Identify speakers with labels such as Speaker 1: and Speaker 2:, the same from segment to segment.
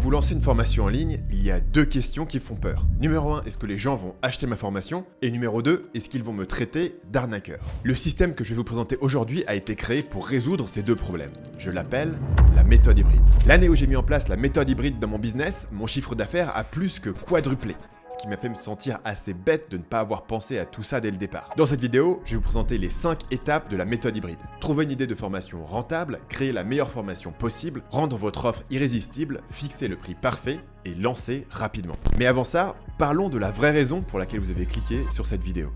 Speaker 1: vous lancez une formation en ligne, il y a deux questions qui font peur. Numéro 1, est-ce que les gens vont acheter ma formation? Et numéro 2, est-ce qu'ils vont me traiter d'arnaqueur? Le système que je vais vous présenter aujourd'hui a été créé pour résoudre ces deux problèmes. Je l'appelle la méthode hybride. L'année où j'ai mis en place la méthode hybride dans mon business, mon chiffre d'affaires a plus que quadruplé. Ce qui m'a fait me sentir assez bête de ne pas avoir pensé à tout ça dès le départ. Dans cette vidéo, je vais vous présenter les 5 étapes de la méthode hybride. Trouver une idée de formation rentable, créer la meilleure formation possible, rendre votre offre irrésistible, fixer le prix parfait et lancer rapidement. Mais avant ça, parlons de la vraie raison pour laquelle vous avez cliqué sur cette vidéo.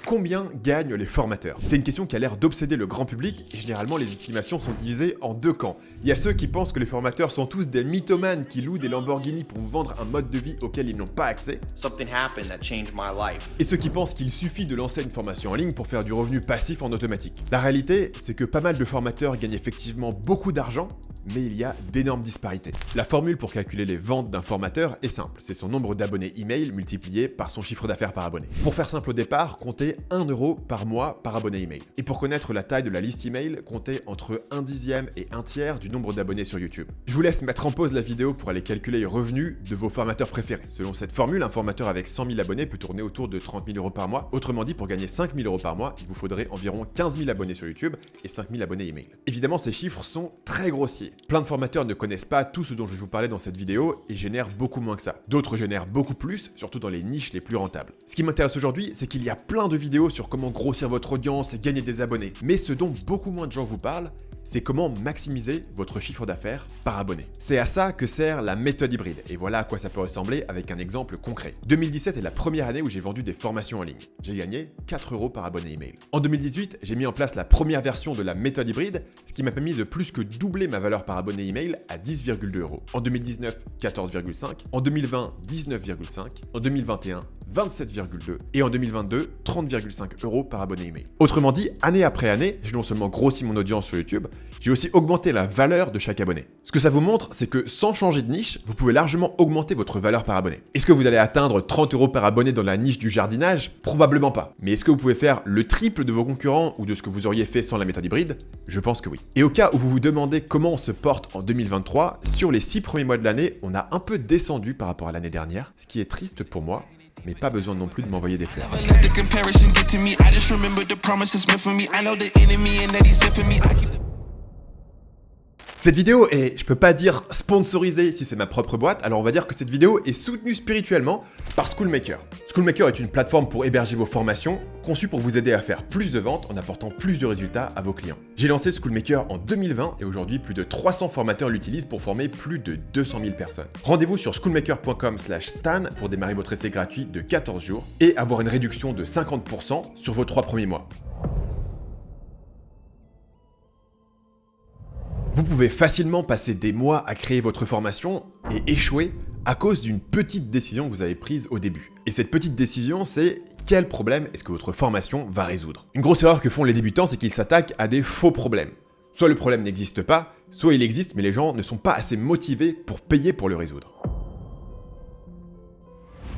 Speaker 1: Combien gagnent les formateurs? C'est une question qui a l'air d'obséder le grand public et généralement les estimations sont divisées en deux camps. Il y a ceux qui pensent que les formateurs sont tous des mythomanes qui louent des Lamborghini pour vous vendre un mode de vie auquel ils n'ont pas accès. Et ceux qui pensent qu'il suffit de lancer une formation en ligne pour faire du revenu passif en automatique. La réalité, c'est que pas mal de formateurs gagnent effectivement beaucoup d'argent, mais il y a d'énormes disparités. La formule pour calculer les ventes d'un formateur est simple, c'est son nombre d'abonnés email multiplié par son chiffre d'affaires par abonné. Pour faire simple au départ, comptez 1 € par mois par abonné email. Et pour connaître la taille de la liste email, comptez entre 1/10 et 1/3 du nombre d'abonnés sur YouTube. Je vous laisse mettre en pause la vidéo pour aller calculer les revenus de vos formateurs préférés. Selon cette formule, un formateur avec 100 000 abonnés peut tourner autour de 30 000 € par mois. Autrement dit, pour gagner 5 000 € par mois, il vous faudrait environ 15 000 abonnés sur YouTube et 5 000 abonnés email. Évidemment, ces chiffres sont très grossiers. Plein de formateurs ne connaissent pas tout ce dont je vais vous parler dans cette vidéo et génèrent beaucoup moins que ça. D'autres génèrent beaucoup plus, surtout dans les niches les plus rentables. Ce qui m'intéresse aujourd'hui, c'est qu'il y a plein de vidéos sur comment grossir votre audience et gagner des abonnés. Mais ce dont beaucoup moins de gens vous parlent, c'est comment maximiser votre chiffre d'affaires par abonné. C'est à ça que sert la méthode hybride, et voilà à quoi ça peut ressembler avec un exemple concret. 2017 est la première année où j'ai vendu des formations en ligne. J'ai gagné 4 € par abonné email. En 2018, j'ai mis en place la première version de la méthode hybride, ce qui m'a permis de plus que doubler ma valeur par abonné email à 10,2 €. En 2019, 14,5, en 2020, 19,5, en 2021, 27,2 et en 2022, 30,5 € par abonné email. Autrement dit, année après année, j'ai non seulement grossi mon audience sur YouTube, j'ai aussi augmenté la valeur de chaque abonné. Ce que ça vous montre, c'est que sans changer de niche, vous pouvez largement augmenter votre valeur par abonné. Est-ce que vous allez atteindre 30 € par abonné dans la niche du jardinage? Probablement pas. Mais est-ce que vous pouvez faire le triple de vos concurrents ou de ce que vous auriez fait sans la méthode hybride? Je pense que oui. Et au cas où vous vous demandez comment on se porte en 2023, sur les 6 premiers mois de l'année, on a un peu descendu par rapport à l'année dernière, ce qui est triste pour moi, mais pas besoin non plus de m'envoyer des fleurs. Cette vidéo est, je peux pas dire sponsorisée si c'est ma propre boîte, alors on va dire que cette vidéo est soutenue spirituellement par Schoolmaker. Schoolmaker est une plateforme pour héberger vos formations, conçue pour vous aider à faire plus de ventes en apportant plus de résultats à vos clients. J'ai lancé Schoolmaker en 2020 et aujourd'hui plus de 300 formateurs l'utilisent pour former plus de 200 000 personnes. Rendez-vous sur schoolmaker.com/stan pour démarrer votre essai gratuit de 14 jours et avoir une réduction de 50% sur vos 3 premiers mois. Vous pouvez facilement passer des mois à créer votre formation et échouer à cause d'une petite décision que vous avez prise au début. Et cette petite décision, c'est quel problème est-ce que votre formation va résoudre? Une grosse erreur que font les débutants, c'est qu'ils s'attaquent à des faux problèmes. Soit le problème n'existe pas, soit il existe mais les gens ne sont pas assez motivés pour payer pour le résoudre.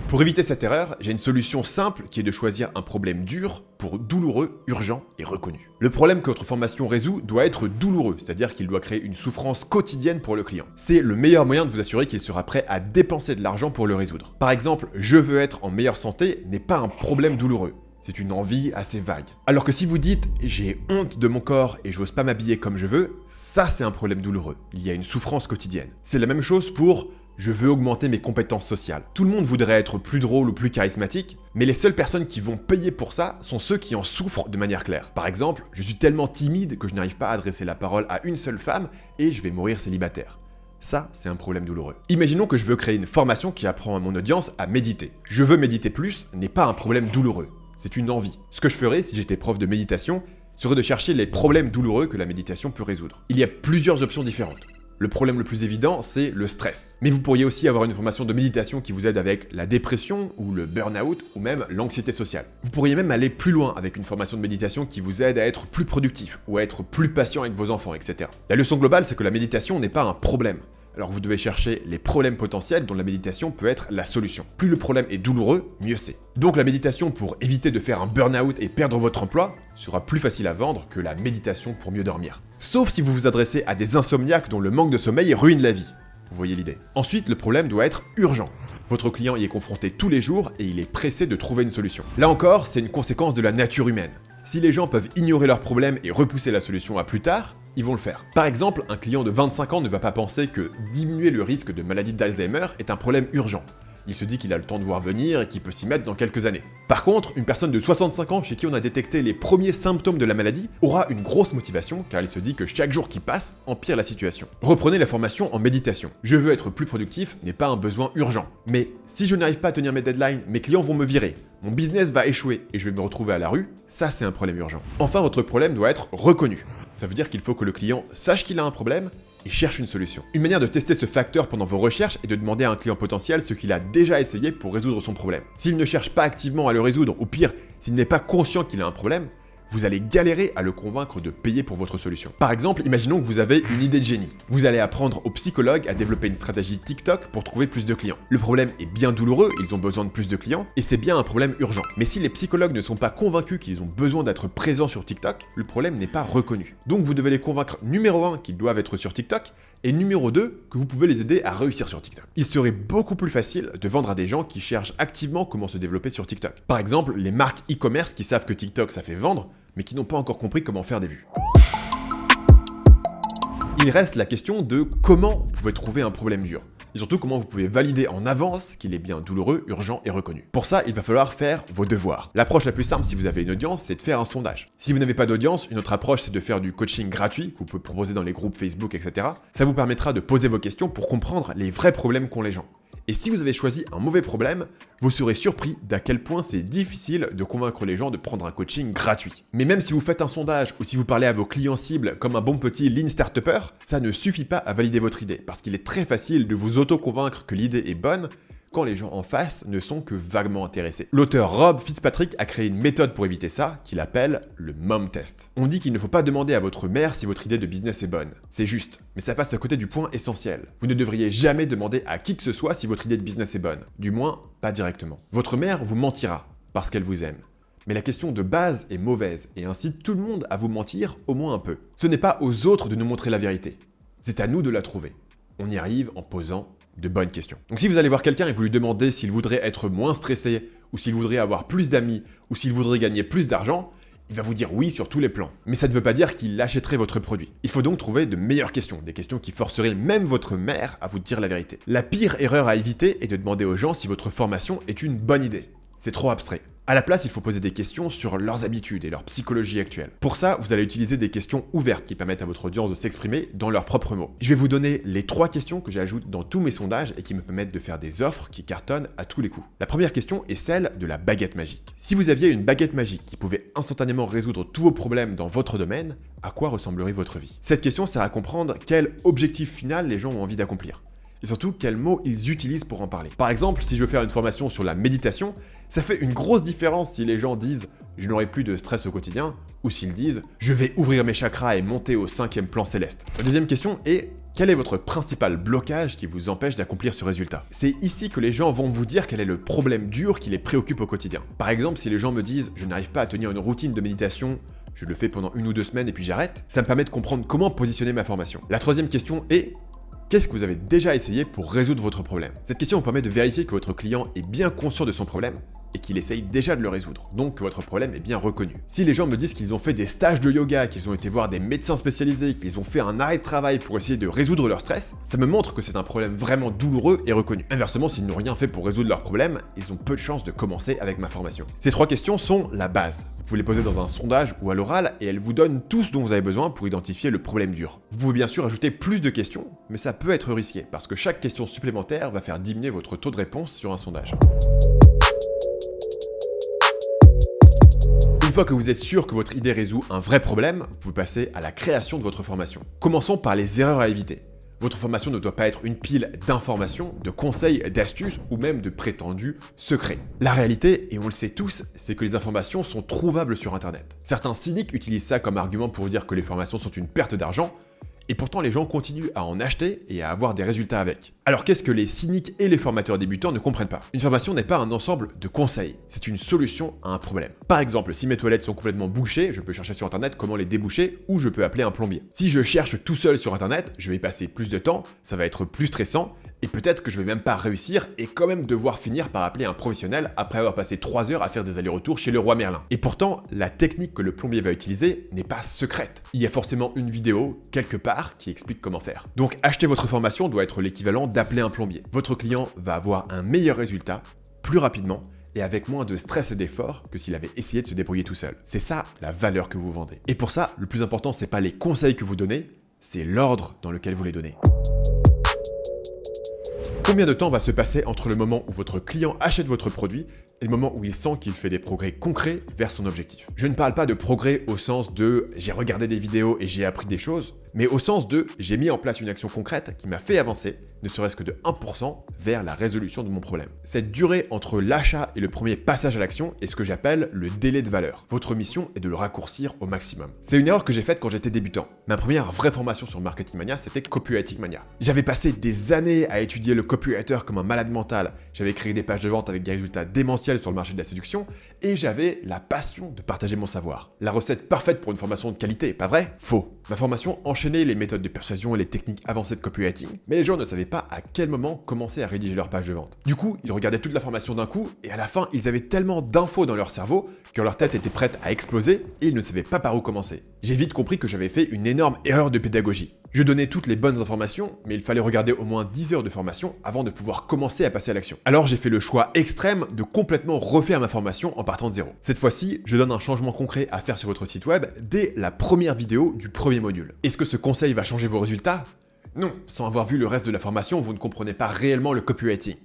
Speaker 1: Pour éviter cette erreur, j'ai une solution simple qui est de choisir un problème dur pour douloureux, urgent et reconnu. Le problème que votre formation résout doit être douloureux, c'est-à-dire qu'il doit créer une souffrance quotidienne pour le client. C'est le meilleur moyen de vous assurer qu'il sera prêt à dépenser de l'argent pour le résoudre. Par exemple, je veux être en meilleure santé n'est pas un problème douloureux. C'est une envie assez vague. Alors que si vous dites « j'ai honte de mon corps et je n'ose pas m'habiller comme je veux », ça c'est un problème douloureux. Il y a une souffrance quotidienne. C'est la même chose pour « je veux augmenter mes compétences sociales ». Tout le monde voudrait être plus drôle ou plus charismatique, mais les seules personnes qui vont payer pour ça sont ceux qui en souffrent de manière claire. Par exemple, je suis tellement timide que je n'arrive pas à adresser la parole à une seule femme et je vais mourir célibataire. Ça, c'est un problème douloureux. Imaginons que je veux créer une formation qui apprend à mon audience à méditer. Je veux méditer plus n'est pas un problème douloureux. C'est une envie. Ce que je ferais si j'étais prof de méditation serait de chercher les problèmes douloureux que la méditation peut résoudre. Il y a plusieurs options différentes. Le problème le plus évident, c'est le stress. Mais vous pourriez aussi avoir une formation de méditation qui vous aide avec la dépression ou le burn-out ou même l'anxiété sociale. Vous pourriez même aller plus loin avec une formation de méditation qui vous aide à être plus productif ou à être plus patient avec vos enfants, etc. La leçon globale, c'est que la méditation n'est pas un problème. Alors vous devez chercher les problèmes potentiels dont la méditation peut être la solution. Plus le problème est douloureux, mieux c'est. Donc la méditation pour éviter de faire un burn-out et perdre votre emploi sera plus facile à vendre que la méditation pour mieux dormir. Sauf si vous vous adressez à des insomniaques dont le manque de sommeil ruine la vie. Vous voyez l'idée. Ensuite, le problème doit être urgent. Votre client y est confronté tous les jours et il est pressé de trouver une solution. Là encore, c'est une conséquence de la nature humaine. Si les gens peuvent ignorer leurs problèmes et repousser la solution à plus tard, ils vont le faire. Par exemple, un client de 25 ans ne va pas penser que diminuer le risque de maladie d'Alzheimer est un problème urgent. Il se dit qu'il a le temps de voir venir et qu'il peut s'y mettre dans quelques années. Par contre, une personne de 65 ans chez qui on a détecté les premiers symptômes de la maladie aura une grosse motivation car il se dit que chaque jour qui passe empire la situation. Reprenez la formation en méditation. Je veux être plus productif n'est pas un besoin urgent. Mais si je n'arrive pas à tenir mes deadlines, mes clients vont me virer, mon business va échouer et je vais me retrouver à la rue, ça c'est un problème urgent. Enfin, votre problème doit être reconnu. Ça veut dire qu'il faut que le client sache qu'il a un problème et cherche une solution. Une manière de tester ce facteur pendant vos recherches est de demander à un client potentiel ce qu'il a déjà essayé pour résoudre son problème. S'il ne cherche pas activement à le résoudre, ou pire, s'il n'est pas conscient qu'il a un problème, vous allez galérer à le convaincre de payer pour votre solution. Par exemple, imaginons que vous avez une idée de génie. Vous allez apprendre aux psychologues à développer une stratégie TikTok pour trouver plus de clients. Le problème est bien douloureux, ils ont besoin de plus de clients, et c'est bien un problème urgent. Mais si les psychologues ne sont pas convaincus qu'ils ont besoin d'être présents sur TikTok, le problème n'est pas reconnu. Donc vous devez les convaincre numéro 1 qu'ils doivent être sur TikTok, et numéro 2 que vous pouvez les aider à réussir sur TikTok. Il serait beaucoup plus facile de vendre à des gens qui cherchent activement comment se développer sur TikTok. Par exemple, les marques e-commerce qui savent que TikTok ça fait vendre, mais qui n'ont pas encore compris comment faire des vues. Il reste la question de comment vous pouvez trouver un problème dur. Et surtout comment vous pouvez valider en avance qu'il est bien douloureux, urgent et reconnu. Pour ça, il va falloir faire vos devoirs. L'approche la plus simple si vous avez une audience, c'est de faire un sondage. Si vous n'avez pas d'audience, une autre approche c'est de faire du coaching gratuit que vous pouvez proposer dans les groupes Facebook, etc. Ça vous permettra de poser vos questions pour comprendre les vrais problèmes qu'ont les gens. Et si vous avez choisi un mauvais problème, vous serez surpris d'à quel point c'est difficile de convaincre les gens de prendre un coaching gratuit. Mais même si vous faites un sondage ou si vous parlez à vos clients cibles comme un bon petit lean startupper, ça ne suffit pas à valider votre idée, parce qu'il est très facile de vous auto-convaincre que l'idée est bonne quand les gens en face ne sont que vaguement intéressés. L'auteur Rob Fitzpatrick a créé une méthode pour éviter ça, qu'il appelle le mom test. On dit qu'il ne faut pas demander à votre mère si votre idée de business est bonne. C'est juste, mais ça passe à côté du point essentiel. Vous ne devriez jamais demander à qui que ce soit si votre idée de business est bonne. Du moins, pas directement. Votre mère vous mentira, parce qu'elle vous aime. Mais la question de base est mauvaise et incite tout le monde à vous mentir au moins un peu. Ce n'est pas aux autres de nous montrer la vérité. C'est à nous de la trouver. On y arrive en posant de bonnes questions. Donc si vous allez voir quelqu'un et vous lui demandez s'il voudrait être moins stressé, ou s'il voudrait avoir plus d'amis, ou s'il voudrait gagner plus d'argent, il va vous dire oui sur tous les plans. Mais ça ne veut pas dire qu'il achèterait votre produit. Il faut donc trouver de meilleures questions, des questions qui forceraient même votre mère à vous dire la vérité. La pire erreur à éviter est de demander aux gens si votre formation est une bonne idée. C'est trop abstrait. À la place, il faut poser des questions sur leurs habitudes et leur psychologie actuelle. Pour ça, vous allez utiliser des questions ouvertes qui permettent à votre audience de s'exprimer dans leurs propres mots. Je vais vous donner les 3 questions que j'ajoute dans tous mes sondages et qui me permettent de faire des offres qui cartonnent à tous les coups. La première question est celle de la baguette magique. Si vous aviez une baguette magique qui pouvait instantanément résoudre tous vos problèmes dans votre domaine, à quoi ressemblerait votre vie? Cette question sert à comprendre quel objectif final les gens ont envie d'accomplir. Et surtout, quels mots ils utilisent pour en parler. Par exemple, si je veux faire une formation sur la méditation, ça fait une grosse différence si les gens disent « je n'aurai plus de stress au quotidien » ou s'ils disent « je vais ouvrir mes chakras et monter au 5e plan céleste ». La deuxième question est « quel est votre principal blocage qui vous empêche d'accomplir ce résultat ?» C'est ici que les gens vont vous dire quel est le problème dur qui les préoccupe au quotidien. Par exemple, si les gens me disent « je n'arrive pas à tenir une routine de méditation », je le fais pendant 1 ou 2 semaines et puis j'arrête, ça me permet de comprendre comment positionner ma formation. La troisième question est qu'est-ce que vous avez déjà essayé pour résoudre votre problème? Cette question vous permet de vérifier que votre client est bien conscient de son problème et qu'il essaye déjà de le résoudre, donc que votre problème est bien reconnu. Si les gens me disent qu'ils ont fait des stages de yoga, qu'ils ont été voir des médecins spécialisés, qu'ils ont fait un arrêt de travail pour essayer de résoudre leur stress, ça me montre que c'est un problème vraiment douloureux et reconnu. Inversement, s'ils n'ont rien fait pour résoudre leur problème, ils ont peu de chances de commencer avec ma formation. Ces 3 questions sont la base. Vous pouvez les poser dans un sondage ou à l'oral et elles vous donnent tout ce dont vous avez besoin pour identifier le problème dur. Vous pouvez bien sûr ajouter plus de questions, mais ça peut être risqué parce que chaque question supplémentaire va faire diminuer votre taux de réponse sur un sondage. Une fois que vous êtes sûr que votre idée résout un vrai problème, vous pouvez passer à la création de votre formation. Commençons par les erreurs à éviter. Votre formation ne doit pas être une pile d'informations, de conseils, d'astuces ou même de prétendus secrets. La réalité, et on le sait tous, c'est que les informations sont trouvables sur Internet. Certains cyniques utilisent ça comme argument pour dire que les formations sont une perte d'argent, Et pourtant, les gens continuent à en acheter et à avoir des résultats avec. Alors qu'est-ce que les cyniques et les formateurs débutants ne comprennent pas? Une formation n'est pas un ensemble de conseils, c'est une solution à un problème. Par exemple, si mes toilettes sont complètement bouchées, je peux chercher sur internet comment les déboucher ou je peux appeler un plombier. Si je cherche tout seul sur internet, je vais y passer plus de temps, ça va être plus stressant, et peut-être que je vais même pas réussir et quand même devoir finir par appeler un professionnel après avoir passé 3 heures à faire des allers-retours chez le roi Merlin. Et pourtant, la technique que le plombier va utiliser n'est pas secrète. Il y a forcément une vidéo, quelque part, qui explique comment faire. Donc acheter votre formation doit être l'équivalent d'appeler un plombier. Votre client va avoir un meilleur résultat, plus rapidement, et avec moins de stress et d'effort que s'il avait essayé de se débrouiller tout seul. C'est ça la valeur que vous vendez. Et pour ça, le plus important, c'est pas les conseils que vous donnez, c'est l'ordre dans lequel vous les donnez. Combien de temps va se passer entre le moment où votre client achète votre produit et le moment où il sent qu'il fait des progrès concrets vers son objectif? Je ne parle pas de progrès au sens de « j'ai regardé des vidéos et j'ai appris des choses », mais au sens de « j'ai mis en place une action concrète qui m'a fait avancer, ne serait-ce que de 1% vers la résolution de mon problème ». Cette durée entre l'achat et le premier passage à l'action est ce que j'appelle le délai de valeur. Votre mission est de le raccourcir au maximum. C'est une erreur que j'ai faite quand j'étais débutant. Ma première vraie formation sur Marketing Mania, c'était Copywriting Mania. J'avais passé des années à étudier le copywriter comme un malade mental, j'avais créé des pages de vente avec des résultats démentiels sur le marché de la séduction, et j'avais la passion de partager mon savoir. La recette parfaite pour une formation de qualité, pas vrai? Faux. Ma formation enchaînait les méthodes de persuasion et les techniques avancées de copywriting, mais les gens ne savaient pas à quel moment commencer à rédiger leur page de vente. Du coup, ils regardaient toute la formation d'un coup, et à la fin, ils avaient tellement d'infos dans leur cerveau que leur tête était prête à exploser, et ils ne savaient pas par où commencer. J'ai vite compris que j'avais fait une énorme erreur de pédagogie. Je donnais toutes les bonnes informations, mais il fallait regarder au moins 10 heures de formation avant de pouvoir commencer à passer à l'action. Alors j'ai fait le choix extrême de complètement refaire ma formation en partant de zéro. Cette fois-ci, je donne un changement concret à faire sur votre site web dès la première vidéo du premier module. Est-ce que ce conseil va changer vos résultats? Non, sans avoir vu le reste de la formation, vous ne comprenez pas réellement le copywriting.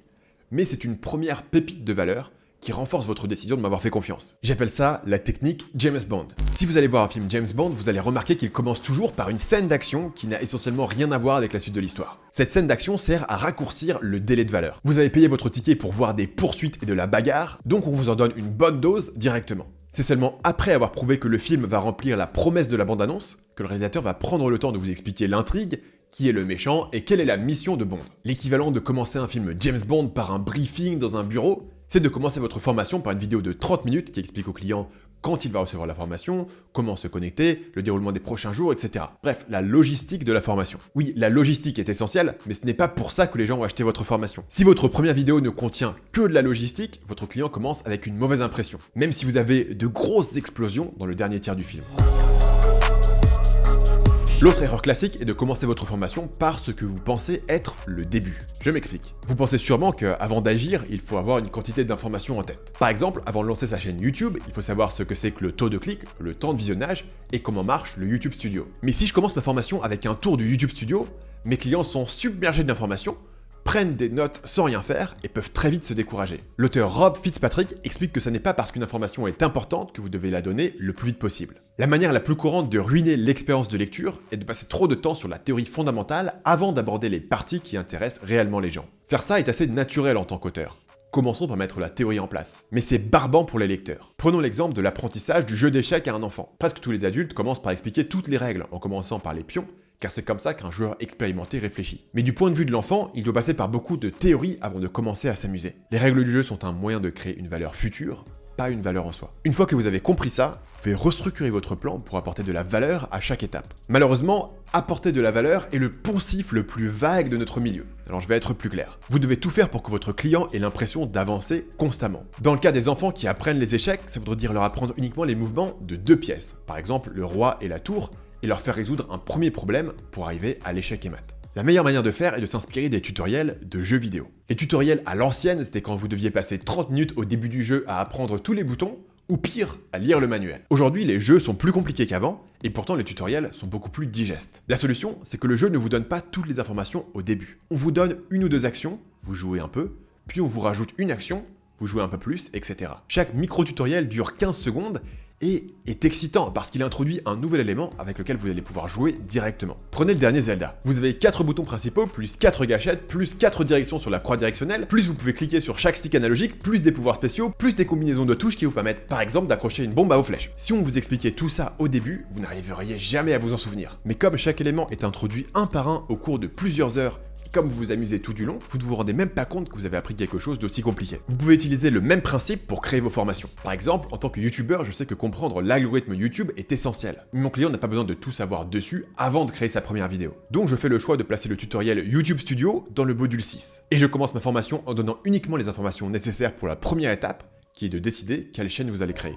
Speaker 1: Mais c'est une première pépite de valeur qui renforce votre décision de m'avoir fait confiance. J'appelle ça la technique James Bond. Si vous allez voir un film James Bond, vous allez remarquer qu'il commence toujours par une scène d'action qui n'a essentiellement rien à voir avec la suite de l'histoire. Cette scène d'action sert à raccourcir le délai de valeur. Vous avez payé votre ticket pour voir des poursuites et de la bagarre, donc on vous en donne une bonne dose directement. C'est seulement après avoir prouvé que le film va remplir la promesse de la bande-annonce que le réalisateur va prendre le temps de vous expliquer l'intrigue, qui est le méchant et quelle est la mission de Bond. L'équivalent de commencer un film James Bond par un briefing dans un bureau, c'est de commencer votre formation par une vidéo de 30 minutes qui explique au client quand il va recevoir la formation, comment se connecter, le déroulement des prochains jours, etc. Bref, la logistique de la formation. Oui, la logistique est essentielle, mais ce n'est pas pour ça que les gens vont acheter votre formation. Si votre première vidéo ne contient que de la logistique, votre client commence avec une mauvaise impression, même si vous avez de grosses explosions dans le dernier tiers du film. L'autre erreur classique est de commencer votre formation par ce que vous pensez être le début. Je m'explique. Vous pensez sûrement qu'avant d'agir, il faut avoir une quantité d'informations en tête. Par exemple, avant de lancer sa chaîne YouTube, il faut savoir ce que c'est que le taux de clic, le temps de visionnage et comment marche le YouTube Studio. Mais si je commence ma formation avec un tour du YouTube Studio, mes clients sont submergés d'informations, prennent des notes sans rien faire et peuvent très vite se décourager. L'auteur Rob Fitzpatrick explique que ce n'est pas parce qu'une information est importante que vous devez la donner le plus vite possible. La manière la plus courante de ruiner l'expérience de lecture est de passer trop de temps sur la théorie fondamentale avant d'aborder les parties qui intéressent réellement les gens. Faire ça est assez naturel en tant qu'auteur. Commençons par mettre la théorie en place. Mais c'est barbant pour les lecteurs. Prenons l'exemple de l'apprentissage du jeu d'échecs à un enfant. Presque tous les adultes commencent par expliquer toutes les règles, en commençant par les pions, car c'est comme ça qu'un joueur expérimenté réfléchit. Mais du point de vue de l'enfant, il doit passer par beaucoup de théories avant de commencer à s'amuser. Les règles du jeu sont un moyen de créer une valeur future, pas une valeur en soi. Une fois que vous avez compris ça, vous pouvez restructurer votre plan pour apporter de la valeur à chaque étape. Malheureusement, apporter de la valeur est le poncif le plus vague de notre milieu. Alors je vais être plus clair. Vous devez tout faire pour que votre client ait l'impression d'avancer constamment. Dans le cas des enfants qui apprennent les échecs, ça voudrait dire leur apprendre uniquement les mouvements de 2 pièces, par exemple le roi et la tour, et leur faire résoudre un premier problème pour arriver à l'échec et mat. La meilleure manière de faire est de s'inspirer des tutoriels de jeux vidéo. Les tutoriels à l'ancienne, c'était quand vous deviez passer 30 minutes au début du jeu à apprendre tous les boutons, ou pire, à lire le manuel. Aujourd'hui, les jeux sont plus compliqués qu'avant, et pourtant les tutoriels sont beaucoup plus digestes. La solution, c'est que le jeu ne vous donne pas toutes les informations au début. On vous donne 1 ou 2 actions, vous jouez un peu, puis on vous rajoute une action, vous jouez un peu plus, etc. Chaque micro-tutoriel dure 15 secondes, et est excitant parce qu'il introduit un nouvel élément avec lequel vous allez pouvoir jouer directement. Prenez le dernier Zelda. Vous avez 4 boutons principaux, plus 4 gâchettes, plus 4 directions sur la croix directionnelle, plus vous pouvez cliquer sur chaque stick analogique, plus des pouvoirs spéciaux, plus des combinaisons de touches qui vous permettent par exemple d'accrocher une bombe à vos flèches. Si on vous expliquait tout ça au début, vous n'arriveriez jamais à vous en souvenir. Mais comme chaque élément est introduit un par un au cours de plusieurs heures, comme vous vous amusez tout du long, vous ne vous rendez même pas compte que vous avez appris quelque chose d'aussi compliqué. Vous pouvez utiliser le même principe pour créer vos formations. Par exemple, en tant que youtubeur, je sais que comprendre l'algorithme YouTube est essentiel. Mais mon client n'a pas besoin de tout savoir dessus avant de créer sa première vidéo. Donc je fais le choix de placer le tutoriel YouTube Studio dans le module 6. Et je commence ma formation en donnant uniquement les informations nécessaires pour la première étape, qui est de décider quelle chaîne vous allez créer.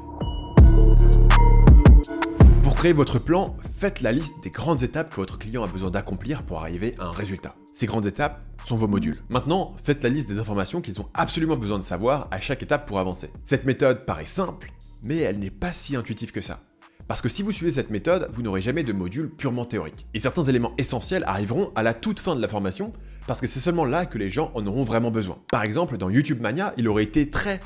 Speaker 1: Pour créer votre plan, faites la liste des grandes étapes que votre client a besoin d'accomplir pour arriver à un résultat. Ces grandes étapes sont vos modules. Maintenant, faites la liste des informations qu'ils ont absolument besoin de savoir à chaque étape pour avancer. Cette méthode paraît simple, mais elle n'est pas si intuitive que ça. Parce que si vous suivez cette méthode, vous n'aurez jamais de module purement théorique. Et certains éléments essentiels arriveront à la toute fin de la formation, parce que c'est seulement là que les gens en auront vraiment besoin. Par exemple, dans YouTube Mania, il aurait été très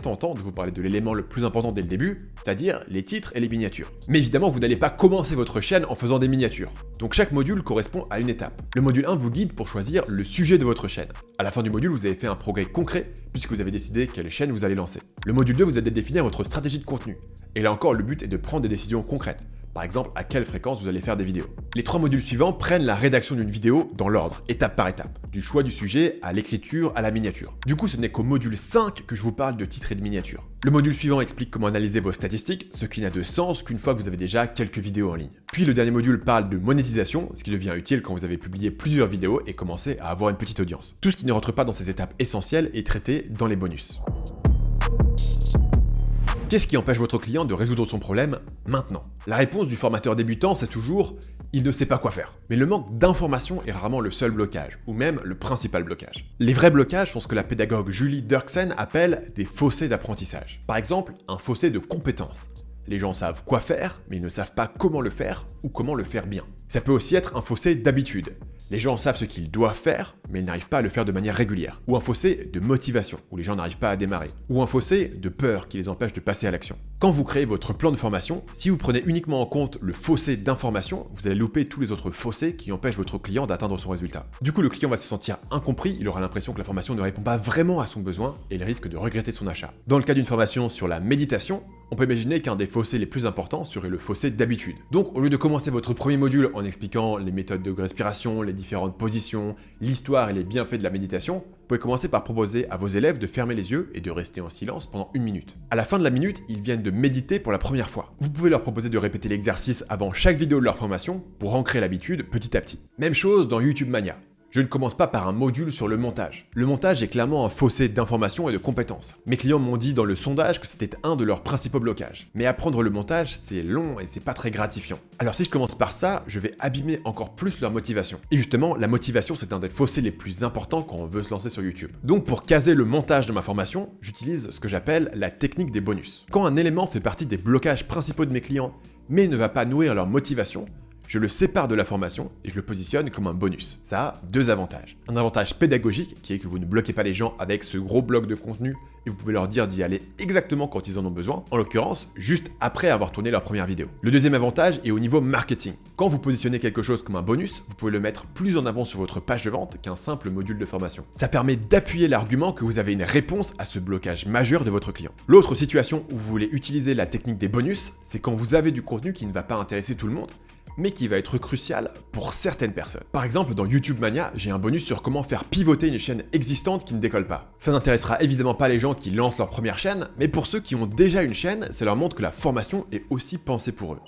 Speaker 1: tentant de vous parler de l'élément le plus important dès le début, c'est-à-dire les titres et les miniatures. Mais évidemment, vous n'allez pas commencer votre chaîne en faisant des miniatures. Donc chaque module correspond à une étape. Le module 1 vous guide pour choisir le sujet de votre chaîne. À la fin du module, vous avez fait un progrès concret, puisque vous avez décidé quelle chaîne vous allez lancer. Le module 2 vous aide à définir votre stratégie de contenu. Et là encore, le but est de prendre des décisions concrètes. Par exemple, à quelle fréquence vous allez faire des vidéos. Les 3 modules suivants prennent la rédaction d'une vidéo dans l'ordre, étape par étape, du choix du sujet à l'écriture à la miniature. Du coup, ce n'est qu'au module 5 que je vous parle de titres et de miniatures. Le module suivant explique comment analyser vos statistiques, ce qui n'a de sens qu'une fois que vous avez déjà quelques vidéos en ligne. Puis le dernier module parle de monétisation, ce qui devient utile quand vous avez publié plusieurs vidéos et commencé à avoir une petite audience. Tout ce qui ne rentre pas dans ces étapes essentielles est traité dans les bonus. Qu'est-ce qui empêche votre client de résoudre son problème maintenant? La réponse du formateur débutant, c'est toujours « il ne sait pas quoi faire ». Mais le manque d'information est rarement le seul blocage, ou même le principal blocage. Les vrais blocages sont ce que la pédagogue Julie Dirksen appelle des fossés d'apprentissage. Par exemple, un fossé de compétences. Les gens savent quoi faire, mais ils ne savent pas comment le faire, ou comment le faire bien. Ça peut aussi être un fossé d'habitude. Les gens savent ce qu'ils doivent faire, mais ils n'arrivent pas à le faire de manière régulière. Ou un fossé de motivation, où les gens n'arrivent pas à démarrer. Ou un fossé de peur qui les empêche de passer à l'action. Quand vous créez votre plan de formation, si vous prenez uniquement en compte le fossé d'information, vous allez louper tous les autres fossés qui empêchent votre client d'atteindre son résultat. Du coup, le client va se sentir incompris, il aura l'impression que la formation ne répond pas vraiment à son besoin et il risque de regretter son achat. Dans le cas d'une formation sur la méditation, on peut imaginer qu'un des fossés les plus importants serait le fossé d'habitude. Donc, au lieu de commencer votre premier module en expliquant les méthodes de respiration, les différentes positions, l'histoire et les bienfaits de la méditation, vous pouvez commencer par proposer à vos élèves de fermer les yeux et de rester en silence pendant 1 minute. À la fin de la minute, ils viennent de méditer pour la première fois. Vous pouvez leur proposer de répéter l'exercice avant chaque vidéo de leur formation pour ancrer l'habitude petit à petit. Même chose dans YouTube Mania. Je ne commence pas par un module sur le montage. Le montage est clairement un fossé d'informations et de compétences. Mes clients m'ont dit dans le sondage que c'était un de leurs principaux blocages. Mais apprendre le montage, c'est long et c'est pas très gratifiant. Alors si je commence par ça, je vais abîmer encore plus leur motivation. Et justement, la motivation, c'est un des fossés les plus importants quand on veut se lancer sur YouTube. Donc pour caser le montage de ma formation, j'utilise ce que j'appelle la technique des bonus. Quand un élément fait partie des blocages principaux de mes clients, mais ne va pas nourrir leur motivation, je le sépare de la formation et je le positionne comme un bonus. Ça a 2 avantages. Un avantage pédagogique, qui est que vous ne bloquez pas les gens avec ce gros bloc de contenu et vous pouvez leur dire d'y aller exactement quand ils en ont besoin, en l'occurrence, juste après avoir tourné leur première vidéo. Le deuxième avantage est au niveau marketing. Quand vous positionnez quelque chose comme un bonus, vous pouvez le mettre plus en avant sur votre page de vente qu'un simple module de formation. Ça permet d'appuyer l'argument que vous avez une réponse à ce blocage majeur de votre client. L'autre situation où vous voulez utiliser la technique des bonus, c'est quand vous avez du contenu qui ne va pas intéresser tout le monde, mais qui va être crucial pour certaines personnes. Par exemple, dans YouTube Mania, j'ai un bonus sur comment faire pivoter une chaîne existante qui ne décolle pas. Ça n'intéressera évidemment pas les gens qui lancent leur première chaîne, mais pour ceux qui ont déjà une chaîne, ça leur montre que la formation est aussi pensée pour eux.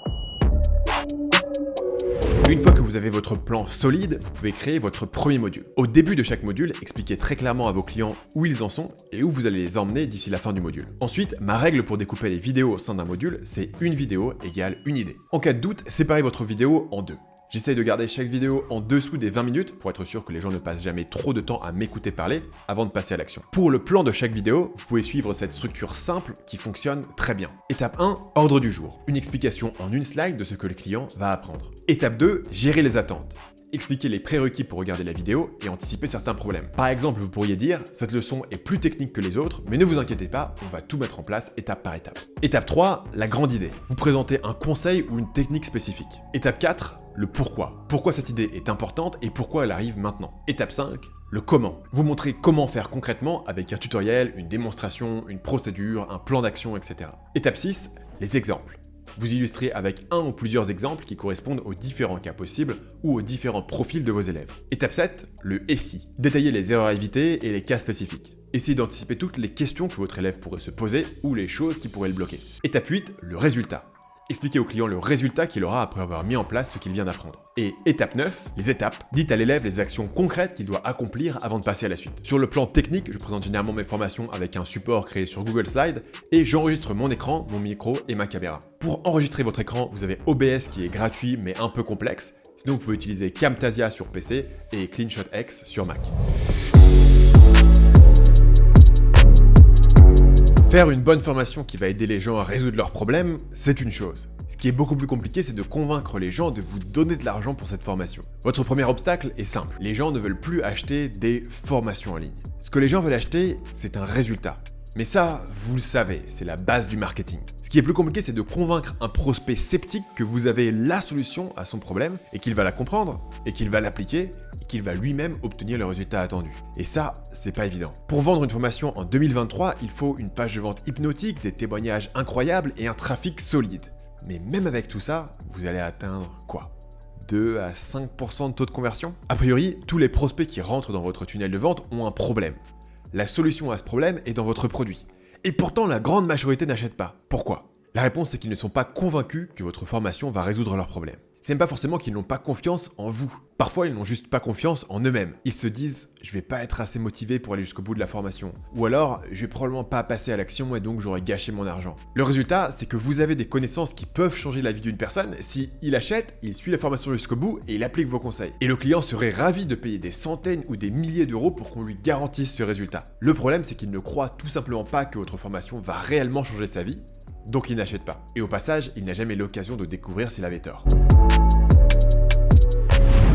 Speaker 1: Une fois que vous avez votre plan solide, vous pouvez créer votre premier module. Au début de chaque module, expliquez très clairement à vos clients où ils en sont et où vous allez les emmener d'ici la fin du module. Ensuite, ma règle pour découper les vidéos au sein d'un module, c'est une vidéo égale une idée. En cas de doute, séparez votre vidéo en 2. J'essaye de garder chaque vidéo en dessous des 20 minutes pour être sûr que les gens ne passent jamais trop de temps à m'écouter parler avant de passer à l'action. Pour le plan de chaque vidéo, vous pouvez suivre cette structure simple qui fonctionne très bien. Étape 1, ordre du jour. Une explication en une slide de ce que le client va apprendre. Étape 2, gérer les attentes. expliquer les prérequis pour regarder la vidéo et anticiper certains problèmes. Par exemple, vous pourriez dire, cette leçon est plus technique que les autres, mais ne vous inquiétez pas, on va tout mettre en place étape par étape. Étape 3, la grande idée. Vous présentez un conseil ou une technique spécifique. Étape 4, le pourquoi. Pourquoi cette idée est importante et pourquoi elle arrive maintenant. Étape 5, le comment. Vous montrez comment faire concrètement avec un tutoriel, une démonstration, une procédure, un plan d'action, etc. Étape 6, les exemples. Vous illustrez avec un ou plusieurs exemples qui correspondent aux différents cas possibles ou aux différents profils de vos élèves. Étape 7, le « et si ». Détaillez les erreurs à éviter et les cas spécifiques. Essayez d'anticiper toutes les questions que votre élève pourrait se poser ou les choses qui pourraient le bloquer. Étape 8, le résultat. Expliquez au client le résultat qu'il aura après avoir mis en place ce qu'il vient d'apprendre. Et étape 9, les étapes. Dites à l'élève les actions concrètes qu'il doit accomplir avant de passer à la suite. Sur le plan technique, je présente généralement mes formations avec un support créé sur Google Slides et j'enregistre mon écran, mon micro et ma caméra. Pour enregistrer votre écran, vous avez OBS qui est gratuit mais un peu complexe. Sinon, vous pouvez utiliser Camtasia sur PC et CleanShot X sur Mac. Faire une bonne formation qui va aider les gens à résoudre leurs problèmes, c'est une chose. Ce qui est beaucoup plus compliqué, c'est de convaincre les gens de vous donner de l'argent pour cette formation. Votre premier obstacle est simple. Les gens ne veulent plus acheter des formations en ligne. Ce que les gens veulent acheter, c'est un résultat. Mais ça, vous le savez, c'est la base du marketing. Ce qui est plus compliqué, c'est de convaincre un prospect sceptique que vous avez la solution à son problème et qu'il va la comprendre, et qu'il va l'appliquer, et qu'il va lui-même obtenir le résultat attendu. Et ça, c'est pas évident. Pour vendre une formation en 2023, il faut une page de vente hypnotique, des témoignages incroyables et un trafic solide. Mais même avec tout ça, vous allez atteindre quoi ? 2 à 5% de taux de conversion ? A priori, tous les prospects qui rentrent dans votre tunnel de vente ont un problème. La solution à ce problème est dans votre produit. Et pourtant, la grande majorité n'achète pas. Pourquoi ? La réponse, c'est qu'ils ne sont pas convaincus que votre formation va résoudre leurs problèmes. C'est même pas forcément qu'ils n'ont pas confiance en vous. Parfois, ils n'ont juste pas confiance en eux-mêmes. Ils se disent « je vais pas être assez motivé pour aller jusqu'au bout de la formation ». Ou alors « je vais probablement pas passer à l'action et donc j'aurais gâché mon argent ». Le résultat, c'est que vous avez des connaissances qui peuvent changer la vie d'une personne. Si il achète, il suit la formation jusqu'au bout et il applique vos conseils. Et le client serait ravi de payer des centaines ou des milliers d'euros pour qu'on lui garantisse ce résultat. Le problème, c'est qu'il ne croit tout simplement pas que votre formation va réellement changer sa vie. Donc il n'achète pas. Et au passage, il n'a jamais l'occasion de découvrir s'il avait tort.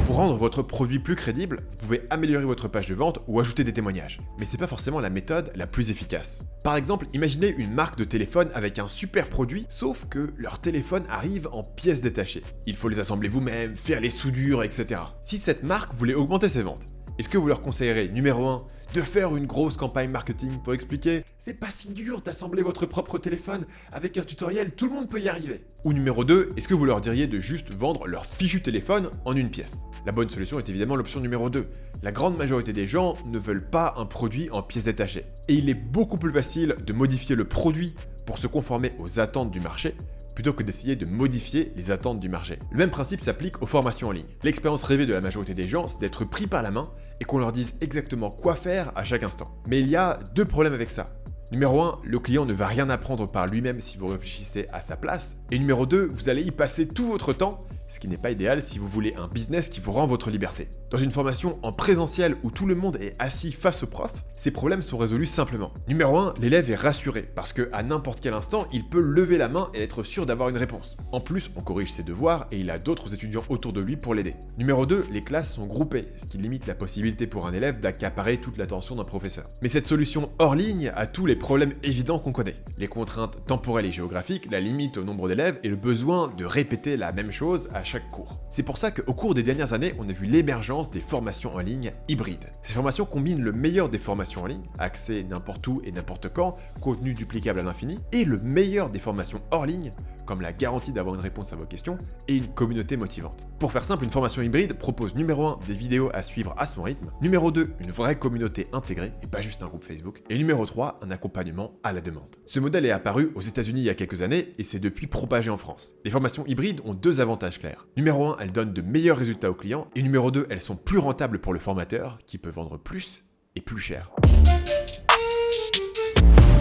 Speaker 1: Pour rendre votre produit plus crédible, vous pouvez améliorer votre page de vente ou ajouter des témoignages. Mais c'est pas forcément la méthode la plus efficace. Par exemple, imaginez une marque de téléphone avec un super produit, sauf que leur téléphone arrive en pièces détachées. Il faut les assembler vous-même, faire les soudures, etc. Si cette marque voulait augmenter ses ventes, est-ce que vous leur conseillerez, numéro 1, de faire une grosse campagne marketing pour expliquer « c'est pas si dur d'assembler votre propre téléphone, avec un tutoriel, tout le monde peut y arriver ». Ou numéro 2, est-ce que vous leur diriez de juste vendre leur fichu téléphone en une pièce ? La bonne solution est évidemment l'option numéro 2. La grande majorité des gens ne veulent pas un produit en pièces détachées. Et il est beaucoup plus facile de modifier le produit pour se conformer aux attentes du marché, plutôt que d'essayer de modifier les attentes du marché. Le même principe s'applique aux formations en ligne. L'expérience rêvée de la majorité des gens, c'est d'être pris par la main et qu'on leur dise exactement quoi faire à chaque instant. Mais il y a 2 problèmes avec ça. Numéro 1, le client ne va rien apprendre par lui-même si vous réfléchissez à sa place. Et numéro 2, vous allez y passer tout votre temps, ce qui n'est pas idéal si vous voulez un business qui vous rend votre liberté. Dans une formation en présentiel où tout le monde est assis face au prof, ces problèmes sont résolus simplement. Numéro 1, l'élève est rassuré parce qu'à n'importe quel instant, il peut lever la main et être sûr d'avoir une réponse. En plus, on corrige ses devoirs et il a d'autres étudiants autour de lui pour l'aider. Numéro 2, les classes sont groupées, ce qui limite la possibilité pour un élève d'accaparer toute l'attention d'un professeur. Mais cette solution hors ligne a tous les problèmes évidents qu'on connaît. Les contraintes temporelles et géographiques, la limite au nombre d'élèves et le besoin de répéter la même chose à chaque cours. C'est pour ça qu'au cours des dernières années, on a vu l'émergence des formations en ligne hybrides. Ces formations combinent le meilleur des formations en ligne, accès n'importe où et n'importe quand, contenu duplicable à l'infini, et le meilleur des formations hors ligne, comme la garantie d'avoir une réponse à vos questions et une communauté motivante. Pour faire simple, une formation hybride propose numéro 1 des vidéos à suivre à son rythme, numéro 2 une vraie communauté intégrée et pas juste un groupe Facebook, et numéro 3 un accompagnement à la demande. Ce modèle est apparu aux États-Unis il y a quelques années et s'est depuis propagé en France. Les formations hybrides ont 2 avantages clairs. Numéro 1, elles donnent de meilleurs résultats aux clients et numéro 2, elles sont plus rentables pour le formateur qui peut vendre plus et plus cher.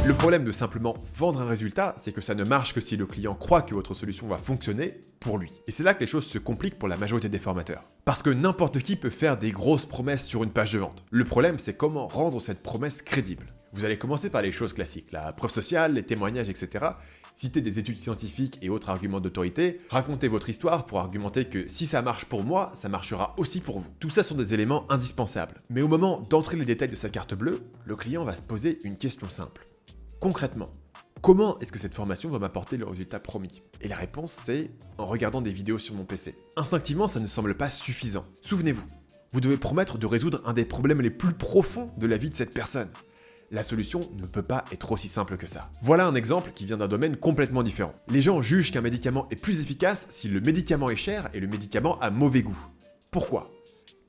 Speaker 1: Le problème de simplement vendre un résultat, c'est que ça ne marche que si le client croit que votre solution va fonctionner pour lui. Et c'est là que les choses se compliquent pour la majorité des formateurs. Parce que n'importe qui peut faire des grosses promesses sur une page de vente. Le problème, c'est comment rendre cette promesse crédible. Vous allez commencer par les choses classiques, la preuve sociale, les témoignages, etc. Citez des études scientifiques et autres arguments d'autorité, racontez votre histoire pour argumenter que si ça marche pour moi, ça marchera aussi pour vous. Tout ça sont des éléments indispensables. Mais au moment d'entrer les détails de sa carte bleue, le client va se poser une question simple. Concrètement, comment est-ce que cette formation va m'apporter le résultat promis? Et la réponse c'est en regardant des vidéos sur mon PC. Instinctivement, ça ne semble pas suffisant. Souvenez-vous, vous devez promettre de résoudre un des problèmes les plus profonds de la vie de cette personne. La solution ne peut pas être aussi simple que ça. Voilà un exemple qui vient d'un domaine complètement différent. Les gens jugent qu'un médicament est plus efficace si le médicament est cher et le médicament a mauvais goût. Pourquoi ?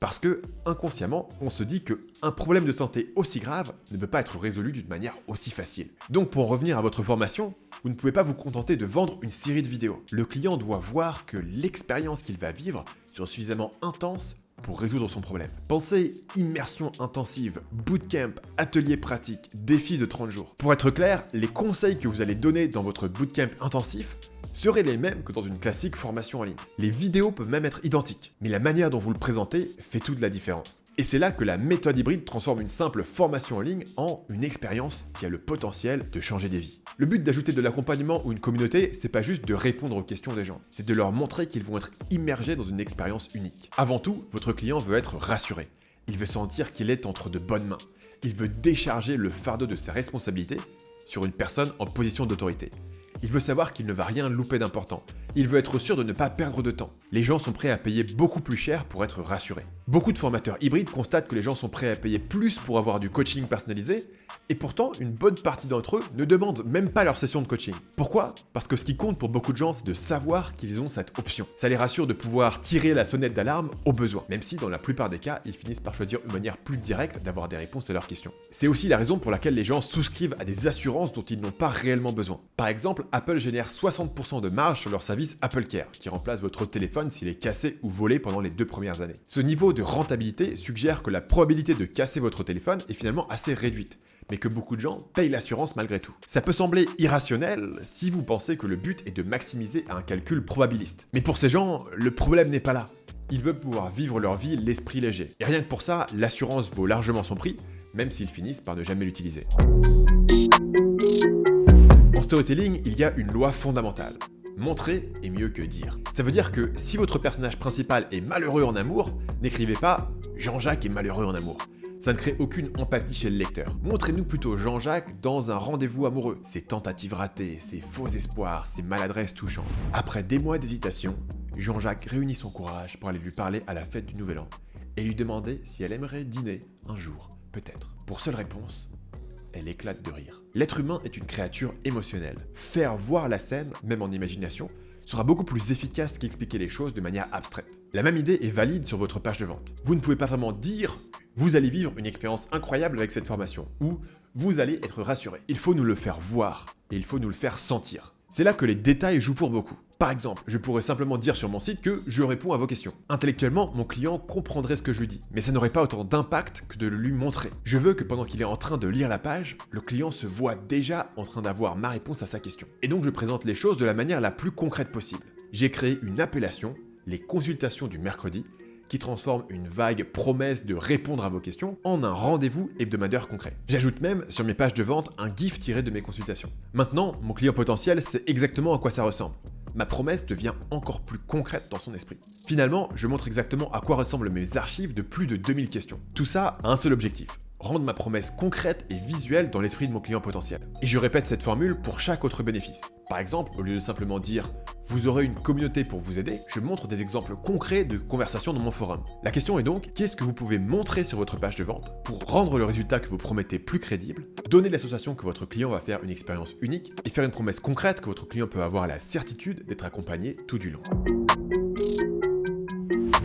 Speaker 1: Parce que, inconsciemment, on se dit qu'un problème de santé aussi grave ne peut pas être résolu d'une manière aussi facile. Donc pour en revenir à votre formation, vous ne pouvez pas vous contenter de vendre une série de vidéos. Le client doit voir que l'expérience qu'il va vivre sera suffisamment intense pour résoudre son problème. Pensez immersion intensive, bootcamp, atelier pratique, défi de 30 jours. Pour être clair, les conseils que vous allez donner dans votre bootcamp intensif seraient les mêmes que dans une classique formation en ligne. Les vidéos peuvent même être identiques, mais la manière dont vous le présentez fait toute la différence. Et c'est là que la méthode hybride transforme une simple formation en ligne en une expérience qui a le potentiel de changer des vies. Le but d'ajouter de l'accompagnement ou une communauté, c'est pas juste de répondre aux questions des gens, c'est de leur montrer qu'ils vont être immergés dans une expérience unique. Avant tout, votre client veut être rassuré. Il veut sentir qu'il est entre de bonnes mains. Il veut décharger le fardeau de ses responsabilités sur une personne en position d'autorité. Il veut savoir qu'il ne va rien louper d'important. Il veut être sûr de ne pas perdre de temps. Les gens sont prêts à payer beaucoup plus cher pour être rassurés. Beaucoup de formateurs hybrides constatent que les gens sont prêts à payer plus pour avoir du coaching personnalisé, et pourtant, une bonne partie d'entre eux ne demandent même pas leur session de coaching. Pourquoi ? Parce que ce qui compte pour beaucoup de gens, c'est de savoir qu'ils ont cette option. Ça les rassure de pouvoir tirer la sonnette d'alarme au besoin, même si dans la plupart des cas, ils finissent par choisir une manière plus directe d'avoir des réponses à leurs questions. C'est aussi la raison pour laquelle les gens souscrivent à des assurances dont ils n'ont pas réellement besoin. Par exemple, Apple génère 60% de marge sur leur service AppleCare, qui remplace votre téléphone s'il est cassé ou volé pendant les 2 premières années. Ce niveau de rentabilité suggère que la probabilité de casser votre téléphone est finalement assez réduite, mais que beaucoup de gens payent l'assurance malgré tout. Ça peut sembler irrationnel si vous pensez que le but est de maximiser un calcul probabiliste. Mais pour ces gens, le problème n'est pas là. Ils veulent pouvoir vivre leur vie l'esprit léger. Et rien que pour ça, l'assurance vaut largement son prix, même s'ils finissent par ne jamais l'utiliser. En storytelling, il y a une loi fondamentale. Montrer est mieux que dire. Ça veut dire que si votre personnage principal est malheureux en amour, n'écrivez pas « Jean-Jacques est malheureux en amour ». Ça ne crée aucune empathie chez le lecteur. Montrez-nous plutôt Jean-Jacques dans un rendez-vous amoureux. Ses tentatives ratées, ses faux espoirs, ses maladresses touchantes. Après des mois d'hésitation, Jean-Jacques réunit son courage pour aller lui parler à la fête du Nouvel An et lui demander si elle aimerait dîner un jour, peut-être. Pour seule réponse, elle éclate de rire. L'être humain est une créature émotionnelle. Faire voir la scène, même en imagination, sera beaucoup plus efficace qu'expliquer les choses de manière abstraite. La même idée est valide sur votre page de vente. Vous ne pouvez pas vraiment dire « Vous allez vivre une expérience incroyable avec cette formation » ou « Vous allez être rassuré ». Il faut nous le faire voir et il faut nous le faire sentir. C'est là que les détails jouent pour beaucoup. Par exemple, je pourrais simplement dire sur mon site que je réponds à vos questions. Intellectuellement, mon client comprendrait ce que je lui dis, mais ça n'aurait pas autant d'impact que de le lui montrer. Je veux que pendant qu'il est en train de lire la page, le client se voit déjà en train d'avoir ma réponse à sa question. Et donc je présente les choses de la manière la plus concrète possible. J'ai créé une appellation, les consultations du mercredi, qui transforme une vague promesse de répondre à vos questions en un rendez-vous hebdomadaire concret. J'ajoute même sur mes pages de vente un GIF tiré de mes consultations. Maintenant, mon client potentiel sait exactement à quoi ça ressemble. Ma promesse devient encore plus concrète dans son esprit. Finalement, je montre exactement à quoi ressemblent mes archives de plus de 2000 questions. Tout ça a un seul objectif: rendre ma promesse concrète et visuelle dans l'esprit de mon client potentiel. Et je répète cette formule pour chaque autre bénéfice. Par exemple, au lieu de simplement dire « vous aurez une communauté pour vous aider », je montre des exemples concrets de conversations dans mon forum. La question est donc, qu'est-ce que vous pouvez montrer sur votre page de vente pour rendre le résultat que vous promettez plus crédible, donner l'association que votre client va faire une expérience unique et faire une promesse concrète que votre client peut avoir la certitude d'être accompagné tout du long.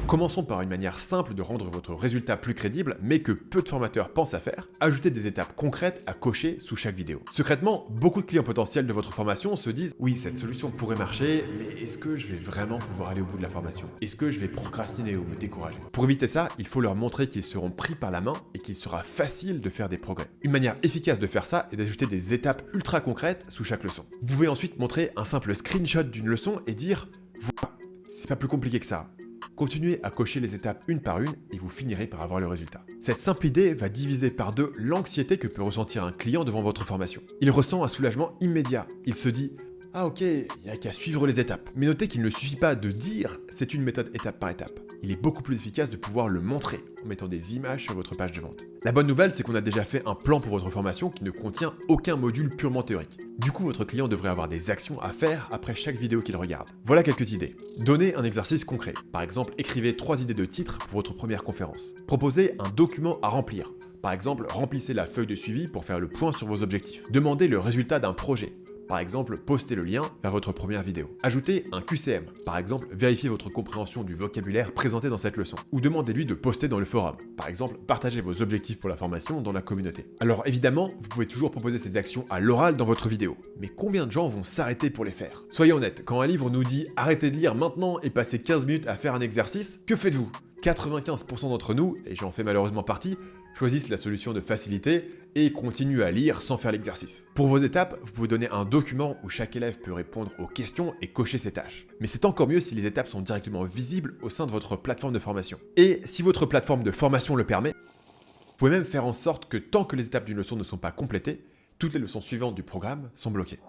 Speaker 1: Commençons par une manière simple de rendre votre résultat plus crédible, mais que peu de formateurs pensent à faire: ajouter des étapes concrètes à cocher sous chaque vidéo. Secrètement, beaucoup de clients potentiels de votre formation se disent « Oui, cette solution pourrait marcher, mais est-ce que je vais vraiment pouvoir aller au bout de la formation? Est-ce que je vais procrastiner ou me décourager ?» Pour éviter ça, il faut leur montrer qu'ils seront pris par la main et qu'il sera facile de faire des progrès. Une manière efficace de faire ça est d'ajouter des étapes ultra concrètes sous chaque leçon. Vous pouvez ensuite montrer un simple screenshot d'une leçon et dire « Voilà, c'est pas plus compliqué que ça. » Continuez à cocher les étapes une par une et vous finirez par avoir le résultat. Cette simple idée va diviser par deux l'anxiété que peut ressentir un client devant votre formation. Il ressent un soulagement immédiat. Il se dit Ah ok, il n'y a qu'à suivre les étapes. Mais notez qu'il ne suffit pas de dire, c'est une méthode étape par étape. Il est beaucoup plus efficace de pouvoir le montrer en mettant des images sur votre page de vente. La bonne nouvelle, c'est qu'on a déjà fait un plan pour votre formation qui ne contient aucun module purement théorique. Du coup, votre client devrait avoir des actions à faire après chaque vidéo qu'il regarde. Voilà quelques idées. Donnez un exercice concret. Par exemple, écrivez 3 idées de titres pour votre première conférence. Proposez un document à remplir. Par exemple, remplissez la feuille de suivi pour faire le point sur vos objectifs. Demandez le résultat d'un projet. Par exemple, postez le lien vers votre première vidéo. Ajoutez un QCM. Par exemple, vérifiez votre compréhension du vocabulaire présenté dans cette leçon. Ou demandez-lui de poster dans le forum. Par exemple, partagez vos objectifs pour la formation dans la communauté. Alors évidemment, vous pouvez toujours proposer ces actions à l'oral dans votre vidéo. Mais combien de gens vont s'arrêter pour les faire? Soyez honnête, quand un livre nous dit « arrêtez de lire maintenant et passez 15 minutes à faire un exercice », que faites-vous? 95% d'entre nous, et j'en fais malheureusement partie, choisissent la solution de facilité et continuent à lire sans faire l'exercice. Pour vos étapes, vous pouvez donner un document où chaque élève peut répondre aux questions et cocher ses tâches. Mais c'est encore mieux si les étapes sont directement visibles au sein de votre plateforme de formation. Et si votre plateforme de formation le permet, vous pouvez même faire en sorte que tant que les étapes d'une leçon ne sont pas complétées, toutes les leçons suivantes du programme sont bloquées.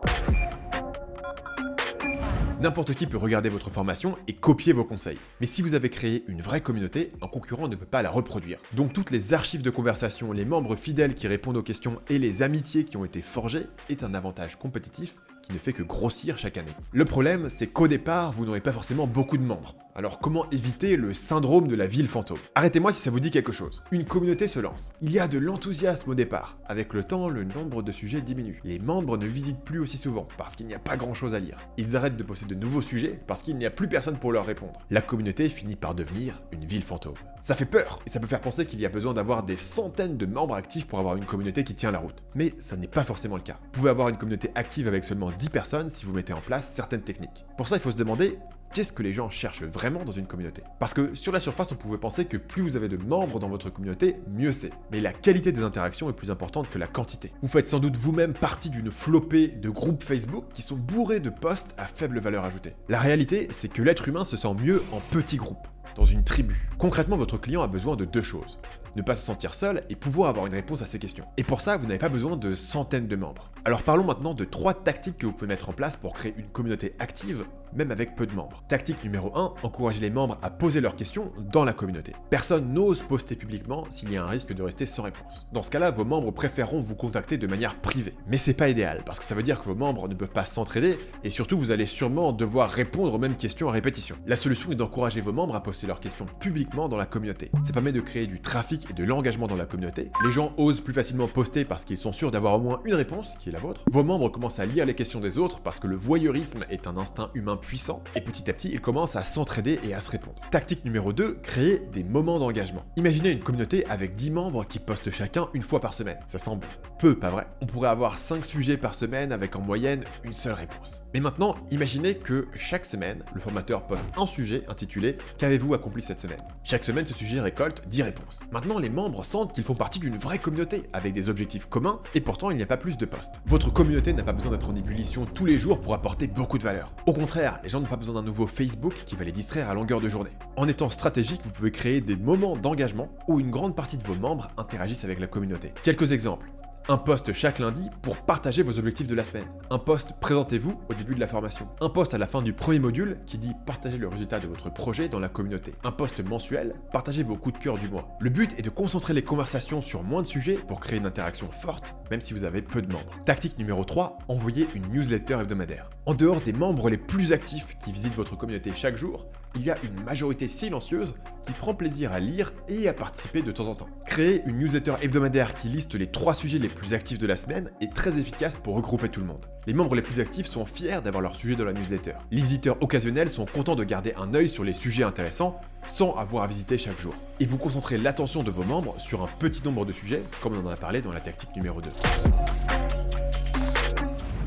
Speaker 1: N'importe qui peut regarder votre formation et copier vos conseils. Mais si vous avez créé une vraie communauté, un concurrent ne peut pas la reproduire. Donc toutes les archives de conversation, les membres fidèles qui répondent aux questions et les amitiés qui ont été forgées est un avantage compétitif qui ne fait que grossir chaque année. Le problème, c'est qu'au départ, vous n'aurez pas forcément beaucoup de membres. Alors comment éviter le syndrome de la ville fantôme? Arrêtez-moi si ça vous dit quelque chose. Une communauté se lance. Il y a de l'enthousiasme au départ. Avec le temps, le nombre de sujets diminue. Les membres ne visitent plus aussi souvent parce qu'il n'y a pas grand-chose à lire. Ils arrêtent de poster de nouveaux sujets parce qu'il n'y a plus personne pour leur répondre. La communauté finit par devenir une ville fantôme. Ça fait peur et ça peut faire penser qu'il y a besoin d'avoir des centaines de membres actifs pour avoir une communauté qui tient la route. Mais ça n'est pas forcément le cas. Vous pouvez avoir une communauté active avec seulement 10 personnes si vous mettez en place certaines techniques. Pour ça, il faut se demander qu'est-ce que les gens cherchent vraiment dans une communauté? Parce que sur la surface, on pouvait penser que plus vous avez de membres dans votre communauté, mieux c'est. Mais la qualité des interactions est plus importante que la quantité. Vous faites sans doute vous-même partie d'une flopée de groupes Facebook qui sont bourrés de posts à faible valeur ajoutée. La réalité, c'est que l'être humain se sent mieux en petits groupes, dans une tribu. Concrètement, votre client a besoin de 2 choses. Ne pas se sentir seul et pouvoir avoir une réponse à ses questions. Et pour ça, vous n'avez pas besoin de centaines de membres. Alors parlons maintenant de 3 tactiques que vous pouvez mettre en place pour créer une communauté active, même avec peu de membres. Tactique numéro 1, encouragez les membres à poser leurs questions dans la communauté. Personne n'ose poster publiquement s'il y a un risque de rester sans réponse. Dans ce cas-là, vos membres préféreront vous contacter de manière privée. Mais c'est pas idéal, parce que ça veut dire que vos membres ne peuvent pas s'entraider, et surtout vous allez sûrement devoir répondre aux mêmes questions à répétition. La solution est d'encourager vos membres à poster leurs questions publiquement dans la communauté. Ça permet de créer du trafic et de l'engagement dans la communauté. Les gens osent plus facilement poster parce qu'ils sont sûrs d'avoir au moins une réponse, qui est la vôtre. Vos membres commencent à lire les questions des autres parce que le voyeurisme est un instinct humain puissant, et petit à petit, ils commencent à s'entraider et à se répondre. Tactique numéro 2, créer des moments d'engagement. Imaginez une communauté avec 10 membres qui postent chacun une fois par semaine. Ça semble peu, pas vrai? On pourrait avoir 5 sujets par semaine avec en moyenne une seule réponse. Mais maintenant, imaginez que chaque semaine, le formateur poste un sujet intitulé « Qu'avez-vous accompli cette semaine ?» Chaque semaine, ce sujet récolte 10 réponses. Maintenant, les membres sentent qu'ils font partie d'une vraie communauté, avec des objectifs communs, et pourtant il n'y a pas plus de posts. Votre communauté n'a pas besoin d'être en ébullition tous les jours pour apporter beaucoup de valeur. Au contraire, les gens n'ont pas besoin d'un nouveau Facebook qui va les distraire à longueur de journée. En étant stratégique, vous pouvez créer des moments d'engagement où une grande partie de vos membres interagissent avec la communauté. Quelques exemples. Un post chaque lundi pour partager vos objectifs de la semaine. Un post présentez-vous au début de la formation. Un post à la fin du premier module qui dit partagez le résultat de votre projet dans la communauté. Un post mensuel, partagez vos coups de cœur du mois. Le but est de concentrer les conversations sur moins de sujets pour créer une interaction forte, même si vous avez peu de membres. Tactique numéro 3, envoyez une newsletter hebdomadaire. En dehors des membres les plus actifs qui visitent votre communauté chaque jour, il y a une majorité silencieuse qui prend plaisir à lire et à participer de temps en temps. Créer une newsletter hebdomadaire qui liste les 3 sujets les plus actifs de la semaine est très efficace pour regrouper tout le monde. Les membres les plus actifs sont fiers d'avoir leur sujet dans la newsletter. Les visiteurs occasionnels sont contents de garder un œil sur les sujets intéressants sans avoir à visiter chaque jour. Et vous concentrez l'attention de vos membres sur un petit nombre de sujets, comme on en a parlé dans la tactique numéro 2.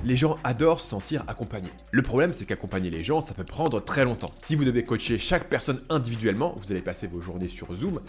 Speaker 1: Les gens adorent se sentir accompagnés. Le problème, c'est qu'accompagner les gens, ça peut prendre très longtemps. Si vous devez coacher chaque personne individuellement, vous allez passer vos journées sur Zoom,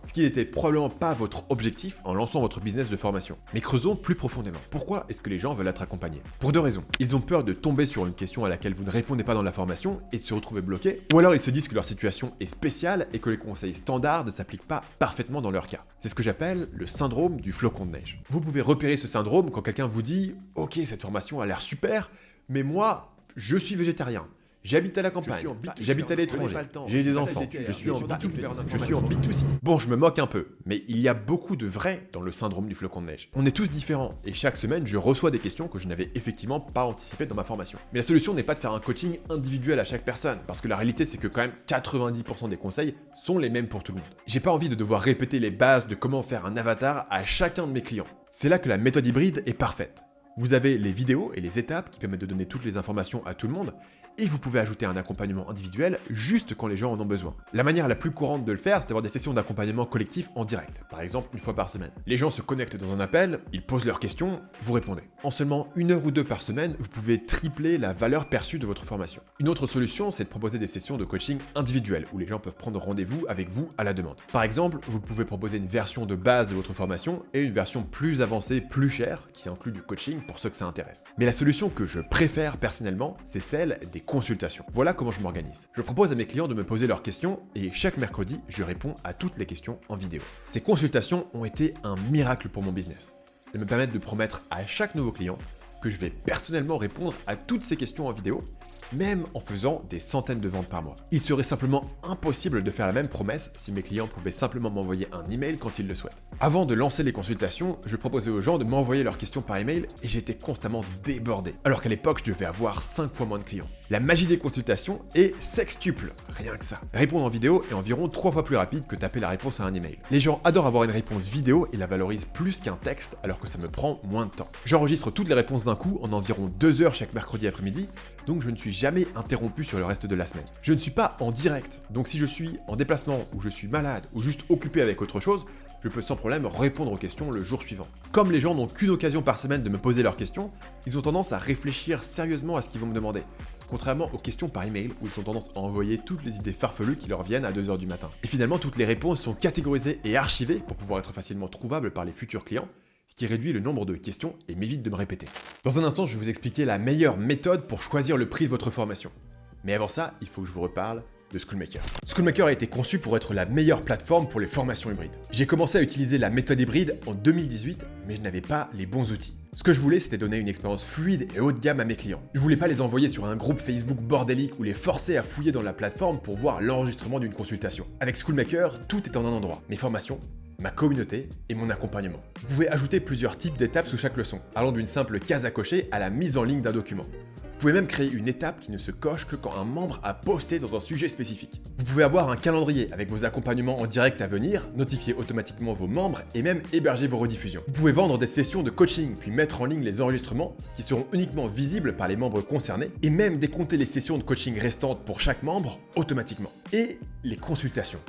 Speaker 1: ce qui n'était probablement pas votre objectif en lançant votre business de formation. Mais creusons plus profondément. Pourquoi est-ce que les gens veulent être accompagnés? Pour 2 raisons. Ils ont peur de tomber sur une question à laquelle vous ne répondez pas dans la formation et de se retrouver bloqués, ou alors ils se disent que leur situation est spéciale et que les conseils standards ne s'appliquent pas parfaitement dans leur cas. C'est ce que j'appelle le syndrome du flocon de neige. Vous pouvez repérer ce syndrome quand quelqu'un vous dit « Ok, cette formation a l'air super, mais moi, je suis végétarien. J'habite à la campagne, j'habite à l'étranger, j'ai des enfants, je suis en B2B, je suis en B2C. Bon, je me moque un peu, mais il y a beaucoup de vrai dans le syndrome du flocon de neige. On est tous différents, et chaque semaine, je reçois des questions que je n'avais effectivement pas anticipées dans ma formation. Mais la solution n'est pas de faire un coaching individuel à chaque personne, parce que la réalité, c'est que quand même 90% des conseils sont les mêmes pour tout le monde. J'ai pas envie de devoir répéter les bases de comment faire un avatar à chacun de mes clients. C'est là que la méthode hybride est parfaite. Vous avez les vidéos et les étapes qui permettent de donner toutes les informations à tout le monde, et vous pouvez ajouter un accompagnement individuel juste quand les gens en ont besoin. La manière la plus courante de le faire, c'est d'avoir des sessions d'accompagnement collectif en direct, par exemple une fois par semaine. Les gens se connectent dans un appel, ils posent leurs questions, vous répondez. En seulement 1 heure ou 2 par semaine, vous pouvez tripler la valeur perçue de votre formation. Une autre solution, c'est de proposer des sessions de coaching individuelles, où les gens peuvent prendre rendez-vous avec vous à la demande. Par exemple, vous pouvez proposer une version de base de votre formation et une version plus avancée, plus chère, qui inclut du coaching pour ceux que ça intéresse. Mais la solution que je préfère personnellement, c'est celle des consultations. Voilà comment je m'organise. Je propose à mes clients de me poser leurs questions et chaque mercredi, je réponds à toutes les questions en vidéo. Ces consultations ont été un miracle pour mon business. Elles me permettent de promettre à chaque nouveau client que je vais personnellement répondre à toutes ces questions en vidéo, même en faisant des centaines de ventes par mois. Il serait simplement impossible de faire la même promesse si mes clients pouvaient simplement m'envoyer un email quand ils le souhaitent. Avant de lancer les consultations, je proposais aux gens de m'envoyer leurs questions par email et j'étais constamment débordé, alors qu'à l'époque je devais avoir 5 fois moins de clients. La magie des consultations est sextuple, rien que ça. Répondre en vidéo est environ 3 fois plus rapide que taper la réponse à un email. Les gens adorent avoir une réponse vidéo et la valorisent plus qu'un texte alors que ça me prend moins de temps. J'enregistre toutes les réponses d'un coup en environ 2 heures chaque mercredi après-midi, donc je ne suis jamais interrompu sur le reste de la semaine. Je ne suis pas en direct, donc si je suis en déplacement ou je suis malade ou juste occupé avec autre chose, je peux sans problème répondre aux questions le jour suivant. Comme les gens n'ont qu'une occasion par semaine de me poser leurs questions, ils ont tendance à réfléchir sérieusement à ce qu'ils vont me demander. Contrairement aux questions par email où ils ont tendance à envoyer toutes les idées farfelues qui leur viennent à 2h du matin. Et finalement, toutes les réponses sont catégorisées et archivées pour pouvoir être facilement trouvables par les futurs clients, ce qui réduit le nombre de questions et m'évite de me répéter. Dans un instant, je vais vous expliquer la meilleure méthode pour choisir le prix de votre formation. Mais avant ça, il faut que je vous reparle de Schoolmaker. Schoolmaker a été conçu pour être la meilleure plateforme pour les formations hybrides. J'ai commencé à utiliser la méthode hybride en 2018, mais je n'avais pas les bons outils. Ce que je voulais, c'était donner une expérience fluide et haut de gamme à mes clients. Je voulais pas les envoyer sur un groupe Facebook bordélique ou les forcer à fouiller dans la plateforme pour voir l'enregistrement d'une consultation. Avec Schoolmaker, tout est en un endroit. Mes formations, ma communauté et mon accompagnement. Vous pouvez ajouter plusieurs types d'étapes sous chaque leçon, allant d'une simple case à cocher à la mise en ligne d'un document. Vous pouvez même créer une étape qui ne se coche que quand un membre a posté dans un sujet spécifique. Vous pouvez avoir un calendrier avec vos accompagnements en direct à venir, notifier automatiquement vos membres et même héberger vos rediffusions. Vous pouvez vendre des sessions de coaching puis mettre en ligne les enregistrements qui seront uniquement visibles par les membres concernés et même décompter les sessions de coaching restantes pour chaque membre automatiquement. Et les consultations.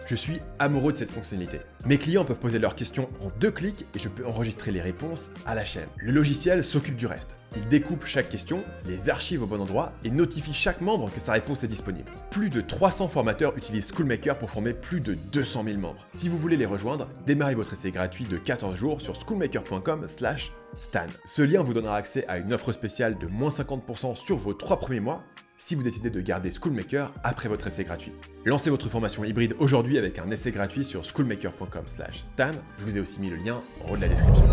Speaker 1: Je suis amoureux de cette fonctionnalité. Mes clients peuvent poser leurs questions en 2 clics et je peux enregistrer les réponses à la chaîne. Le logiciel s'occupe du reste. Il découpe chaque question, les archive au bon endroit et notifie chaque membre que sa réponse est disponible. Plus de 300 formateurs utilisent Schoolmaker pour former plus de 200 000 membres. Si vous voulez les rejoindre, démarrez votre essai gratuit de 14 jours sur schoolmaker.com/stan. Ce lien vous donnera accès à une offre spéciale de moins 50% sur vos 3 premiers mois si vous décidez de garder Schoolmaker après votre essai gratuit. Lancez votre formation hybride aujourd'hui avec un essai gratuit sur schoolmaker.com/stan. Je vous ai aussi mis le lien en haut de la description.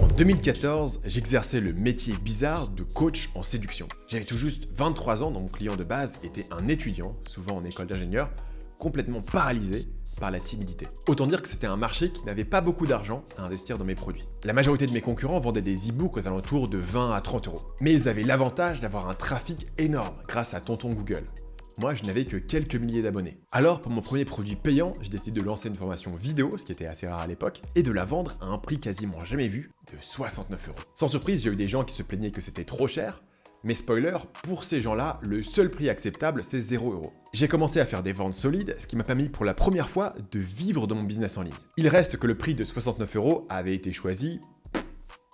Speaker 1: En 2014, j'exerçais le métier bizarre de coach en séduction. J'avais tout juste 23 ans, donc mon client de base était un étudiant, souvent en école d'ingénieur, complètement paralysé par la timidité. Autant dire que c'était un marché qui n'avait pas beaucoup d'argent à investir dans mes produits. La majorité de mes concurrents vendaient des e-books aux alentours de 20 à 30 euros. Mais ils avaient l'avantage d'avoir un trafic énorme grâce à Tonton Google. Moi, je n'avais que quelques milliers d'abonnés. Alors, pour mon premier produit payant, j'ai décidé de lancer une formation vidéo, ce qui était assez rare à l'époque, et de la vendre à un prix quasiment jamais vu de 69 euros. Sans surprise, j'ai eu des gens qui se plaignaient que c'était trop cher, mais spoiler, pour ces gens-là, le seul prix acceptable, c'est 0 euros. J'ai commencé à faire des ventes solides, ce qui m'a permis pour la première fois de vivre de mon business en ligne. Il reste que le prix de 69 euros avait été choisi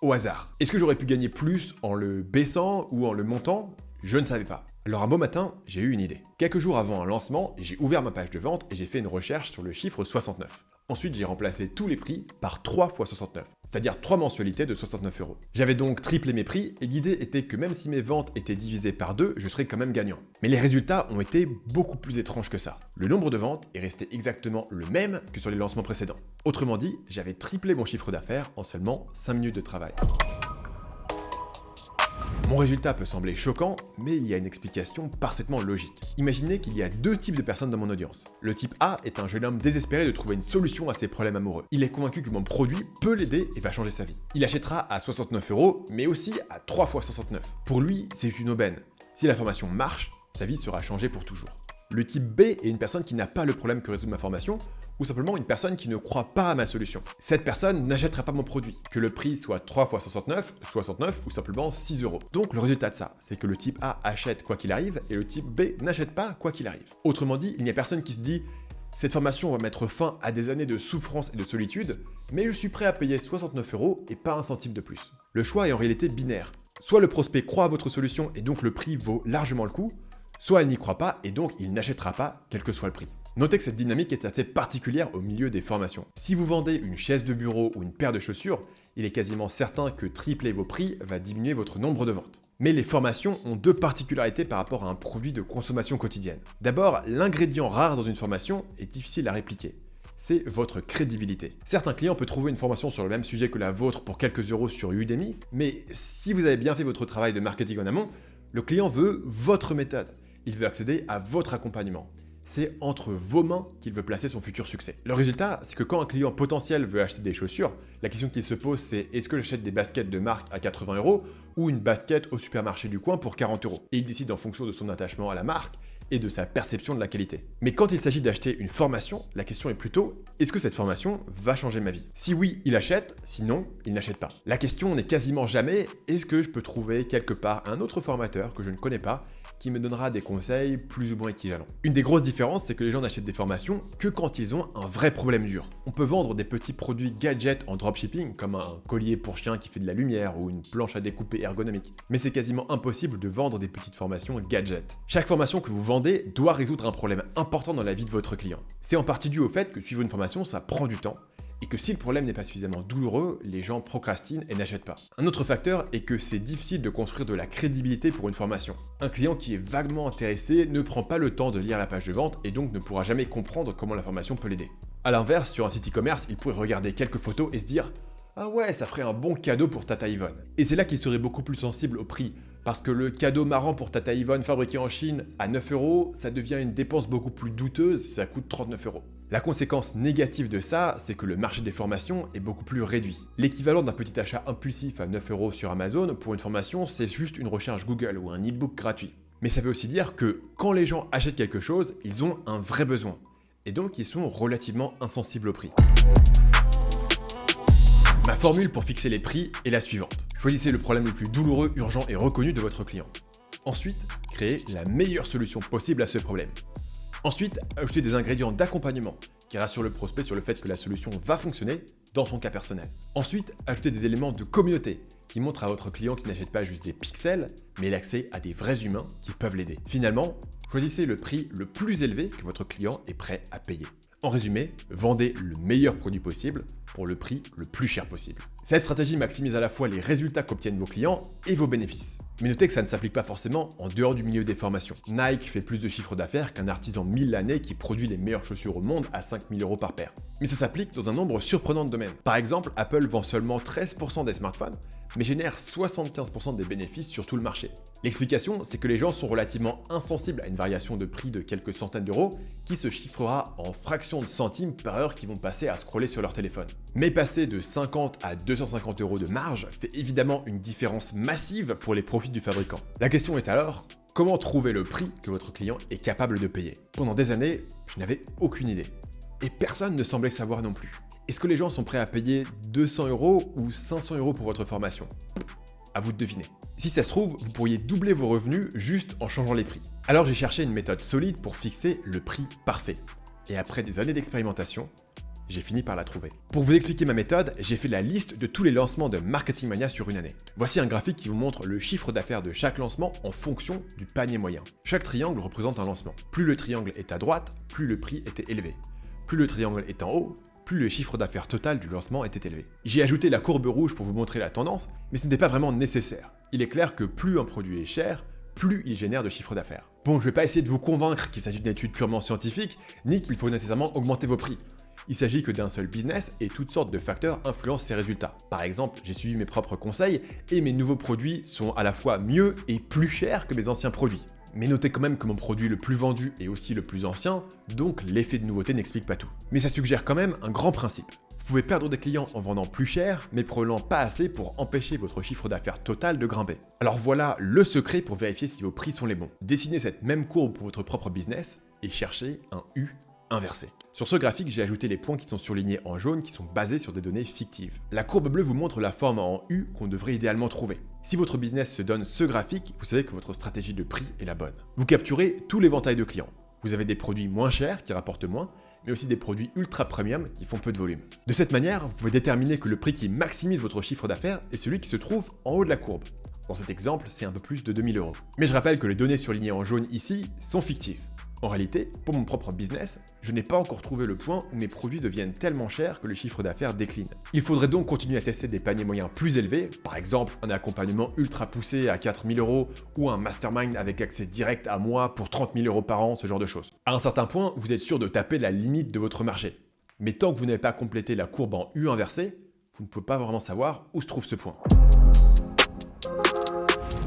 Speaker 1: au hasard. Est-ce que j'aurais pu gagner plus en le baissant ou en le montant ? Je ne savais pas. Alors un beau matin, j'ai eu une idée. Quelques jours avant un lancement, j'ai ouvert ma page de vente et j'ai fait une recherche sur le chiffre 69. Ensuite, j'ai remplacé tous les prix par 3 fois 69, c'est-à-dire 3 mensualités de 69 euros. J'avais donc triplé mes prix et l'idée était que même si mes ventes étaient divisées par 2, je serais quand même gagnant. Mais les résultats ont été beaucoup plus étranges que ça. Le nombre de ventes est resté exactement le même que sur les lancements précédents. Autrement dit, j'avais triplé mon chiffre d'affaires en seulement 5 minutes de travail. Mon résultat peut sembler choquant, mais il y a une explication parfaitement logique. Imaginez qu'il y a deux types de personnes dans mon audience. Le type A est un jeune homme désespéré de trouver une solution à ses problèmes amoureux. Il est convaincu que mon produit peut l'aider et va changer sa vie. Il achètera à 69 €, mais aussi à 3 fois 69. Pour lui, c'est une aubaine. Si la formation marche, sa vie sera changée pour toujours. Le type B est une personne qui n'a pas le problème que résout ma formation, ou simplement une personne qui ne croit pas à ma solution. Cette personne n'achètera pas mon produit, que le prix soit 3 fois 69, 69 ou simplement 6 €. Donc le résultat de ça, c'est que le type A achète quoi qu'il arrive, et le type B n'achète pas quoi qu'il arrive. Autrement dit, il n'y a personne qui se dit « Cette formation va mettre fin à des années de souffrance et de solitude, mais je suis prêt à payer 69 € et pas un centime de plus. » Le choix est en réalité binaire. Soit le prospect croit à votre solution et donc le prix vaut largement le coup, soit il n'y croit pas et donc il n'achètera pas, quel que soit le prix. Notez que cette dynamique est assez particulière au milieu des formations. Si vous vendez une chaise de bureau ou une paire de chaussures, il est quasiment certain que tripler vos prix va diminuer votre nombre de ventes. Mais les formations ont deux particularités par rapport à un produit de consommation quotidienne. D'abord, l'ingrédient rare dans une formation est difficile à répliquer. C'est votre crédibilité. Certes, un client peut trouver une formation sur le même sujet que la vôtre pour quelques euros sur Udemy, mais si vous avez bien fait votre travail de marketing en amont, le client veut votre méthode. Il veut accéder à votre accompagnement. C'est entre vos mains qu'il veut placer son futur succès. Le résultat, c'est que quand un client potentiel veut acheter des chaussures, la question qu'il se pose, c'est est-ce que j'achète des baskets de marque à 80 € ou une basket au supermarché du coin pour 40 €. Et il décide en fonction de son attachement à la marque et de sa perception de la qualité. Mais quand il s'agit d'acheter une formation, la question est plutôt est-ce que cette formation va changer ma vie? Si oui, il achète, sinon, il n'achète pas. La question n'est quasiment jamais est-ce que je peux trouver quelque part un autre formateur que je ne connais pas qui me donnera des conseils plus ou moins équivalents. Une des grosses différences, c'est que les gens n'achètent des formations que quand ils ont un vrai problème dur. On peut vendre des petits produits gadgets en dropshipping, comme un collier pour chien qui fait de la lumière ou une planche à découper ergonomique. Mais c'est quasiment impossible de vendre des petites formations gadgets. Chaque formation que vous vendez doit résoudre un problème important dans la vie de votre client. C'est en partie dû au fait que suivre une formation, ça prend du temps, et que si le problème n'est pas suffisamment douloureux, les gens procrastinent et n'achètent pas. Un autre facteur est que c'est difficile de construire de la crédibilité pour une formation. Un client qui est vaguement intéressé ne prend pas le temps de lire la page de vente et donc ne pourra jamais comprendre comment la formation peut l'aider. A l'inverse, sur un site e-commerce, il pourrait regarder quelques photos et se dire « Ah ouais, ça ferait un bon cadeau pour Tata Yvonne ». Et c'est là qu'il serait beaucoup plus sensible au prix, parce que le cadeau marrant pour Tata Yvonne fabriqué en Chine à 9 €, ça devient une dépense beaucoup plus douteuse si ça coûte 39 €. La conséquence négative de ça, c'est que le marché des formations est beaucoup plus réduit. L'équivalent d'un petit achat impulsif à 9 € sur Amazon pour une formation, c'est juste une recherche Google ou un e-book gratuit. Mais ça veut aussi dire que quand les gens achètent quelque chose, ils ont un vrai besoin. Et donc ils sont relativement insensibles au prix. Ma formule pour fixer les prix est la suivante. Choisissez le problème le plus douloureux, urgent et reconnu de votre client. Ensuite, créez la meilleure solution possible à ce problème. Ensuite, ajoutez des ingrédients d'accompagnement qui rassurent le prospect sur le fait que la solution va fonctionner dans son cas personnel. Ensuite, ajoutez des éléments de communauté qui montrent à votre client qu'il n'achète pas juste des pixels, mais l'accès à des vrais humains qui peuvent l'aider. Finalement, choisissez le prix le plus élevé que votre client est prêt à payer. En résumé, vendez le meilleur produit possible pour le prix le plus cher possible. Cette stratégie maximise à la fois les résultats qu'obtiennent vos clients et vos bénéfices. Mais notez que ça ne s'applique pas forcément en dehors du milieu des formations. Nike fait plus de chiffre d'affaires qu'un artisan milanais qui produit les meilleures chaussures au monde à 5 000 € par paire. Mais ça s'applique dans un nombre surprenant de domaines. Par exemple, Apple vend seulement 13% des smartphones, mais génère 75% des bénéfices sur tout le marché. L'explication, c'est que les gens sont relativement insensibles à une variation de prix de quelques centaines d'euros qui se chiffrera en fractions de centimes par heure qu'ils vont passer à scroller sur leur téléphone. Mais passer de 50 à 250 € de marge fait évidemment une différence massive pour les profits du fabricant. La question est alors, comment trouver le prix que votre client est capable de payer? Pendant des années, je n'avais aucune idée. Et personne ne semblait savoir non plus. Est-ce que les gens sont prêts à payer 200 € ou 500 € pour votre formation? À vous de deviner. Si ça se trouve, vous pourriez doubler vos revenus juste en changeant les prix. Alors j'ai cherché une méthode solide pour fixer le prix parfait. Et après des années d'expérimentation, j'ai fini par la trouver. Pour vous expliquer ma méthode, j'ai fait la liste de tous les lancements de Marketing Mania sur une année. Voici un graphique qui vous montre le chiffre d'affaires de chaque lancement en fonction du panier moyen. Chaque triangle représente un lancement. Plus le triangle est à droite, plus le prix était élevé. Plus le triangle est en haut, plus le chiffre d'affaires total du lancement était élevé. J'ai ajouté la courbe rouge pour vous montrer la tendance, mais ce n'était pas vraiment nécessaire. Il est clair que plus un produit est cher, plus il génère de chiffre d'affaires. Bon, je vais pas essayer de vous convaincre qu'il s'agit d'une étude purement scientifique, ni qu'il faut nécessairement augmenter vos prix. Il s'agit que d'un seul business et toutes sortes de facteurs influencent ses résultats. Par exemple, j'ai suivi mes propres conseils et mes nouveaux produits sont à la fois mieux et plus chers que mes anciens produits. Mais notez quand même que mon produit le plus vendu est aussi le plus ancien, donc l'effet de nouveauté n'explique pas tout. Mais ça suggère quand même un grand principe. Vous pouvez perdre des clients en vendant plus cher, mais probablement pas assez pour empêcher votre chiffre d'affaires total de grimper. Alors voilà le secret pour vérifier si vos prix sont les bons. Dessinez cette même courbe pour votre propre business et cherchez un U inversé. Sur ce graphique, j'ai ajouté les points qui sont surlignés en jaune qui sont basés sur des données fictives. La courbe bleue vous montre la forme en U qu'on devrait idéalement trouver. Si votre business se donne ce graphique, vous savez que votre stratégie de prix est la bonne. Vous capturez tout l'éventail de clients. Vous avez des produits moins chers qui rapportent moins, mais aussi des produits ultra premium qui font peu de volume. De cette manière, vous pouvez déterminer que le prix qui maximise votre chiffre d'affaires est celui qui se trouve en haut de la courbe. Dans cet exemple, c'est un peu plus de 2000 €. Mais je rappelle que les données surlignées en jaune ici sont fictives. En réalité, pour mon propre business, je n'ai pas encore trouvé le point où mes produits deviennent tellement chers que le chiffre d'affaires décline. Il faudrait donc continuer à tester des paniers moyens plus élevés, par exemple un accompagnement ultra poussé à 4000 € ou un mastermind avec accès direct à moi pour 30 000 € par an, ce genre de choses. À un certain point, vous êtes sûr de taper la limite de votre marché. Mais tant que vous n'avez pas complété la courbe en U inversé, vous ne pouvez pas vraiment savoir où se trouve ce point.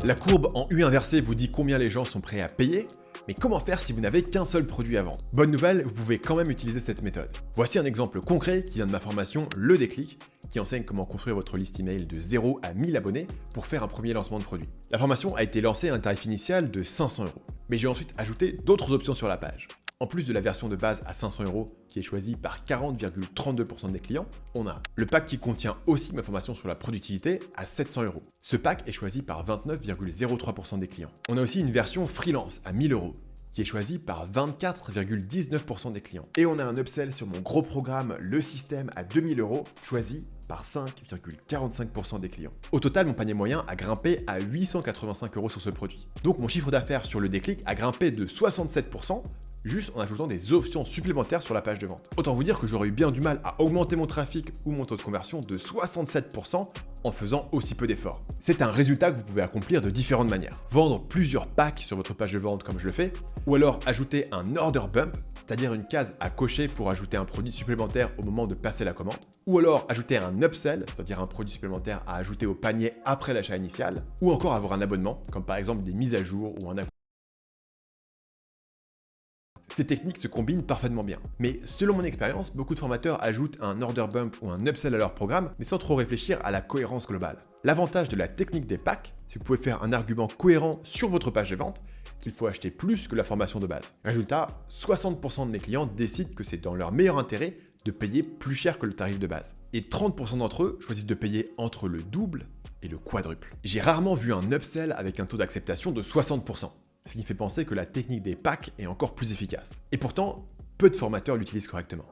Speaker 1: La courbe en U inversé vous dit combien les gens sont prêts à payer. Mais comment faire si vous n'avez qu'un seul produit à vendre? Bonne nouvelle, vous pouvez quand même utiliser cette méthode. Voici un exemple concret qui vient de ma formation Le Déclic, qui enseigne comment construire votre liste email de 0 à 1000 abonnés pour faire un premier lancement de produit. La formation a été lancée à un tarif initial de 500 €, mais j'ai ensuite ajouté d'autres options sur la page. En plus de la version de base à 500 € qui est choisie par 40,32% des clients, on a le pack qui contient aussi ma formation sur la productivité à 700 €. Ce pack est choisi par 29,03% des clients. On a aussi une version freelance à 1000 € qui est choisie par 24,19% des clients. Et on a un upsell sur mon gros programme Le Système à 2000 € choisi par 5,45% des clients. Au total, mon panier moyen a grimpé à 885 € sur ce produit. Donc mon chiffre d'affaires sur Le Déclic a grimpé de 67%, juste en ajoutant des options supplémentaires sur la page de vente. Autant vous dire que j'aurais eu bien du mal à augmenter mon trafic ou mon taux de conversion de 67% en faisant aussi peu d'efforts. C'est un résultat que vous pouvez accomplir de différentes manières. Vendre plusieurs packs sur votre page de vente comme je le fais, ou alors ajouter un order bump, c'est-à-dire une case à cocher pour ajouter un produit supplémentaire au moment de passer la commande, ou alors ajouter un upsell, c'est-à-dire un produit supplémentaire à ajouter au panier après l'achat initial, ou encore avoir un abonnement, comme par exemple des mises à jour ou un Ces techniques se combinent parfaitement bien. Mais selon mon expérience, beaucoup de formateurs ajoutent un order bump ou un upsell à leur programme, mais sans trop réfléchir à la cohérence globale. L'avantage de la technique des packs, c'est que vous pouvez faire un argument cohérent sur votre page de vente, qu'il faut acheter plus que la formation de base. Résultat, 60% de mes clients décident que c'est dans leur meilleur intérêt de payer plus cher que le tarif de base. Et 30% d'entre eux choisissent de payer entre le double et le quadruple. J'ai rarement vu un upsell avec un taux d'acceptation de 60%. Ce qui fait penser que la technique des packs est encore plus efficace. Et pourtant, peu de formateurs l'utilisent correctement.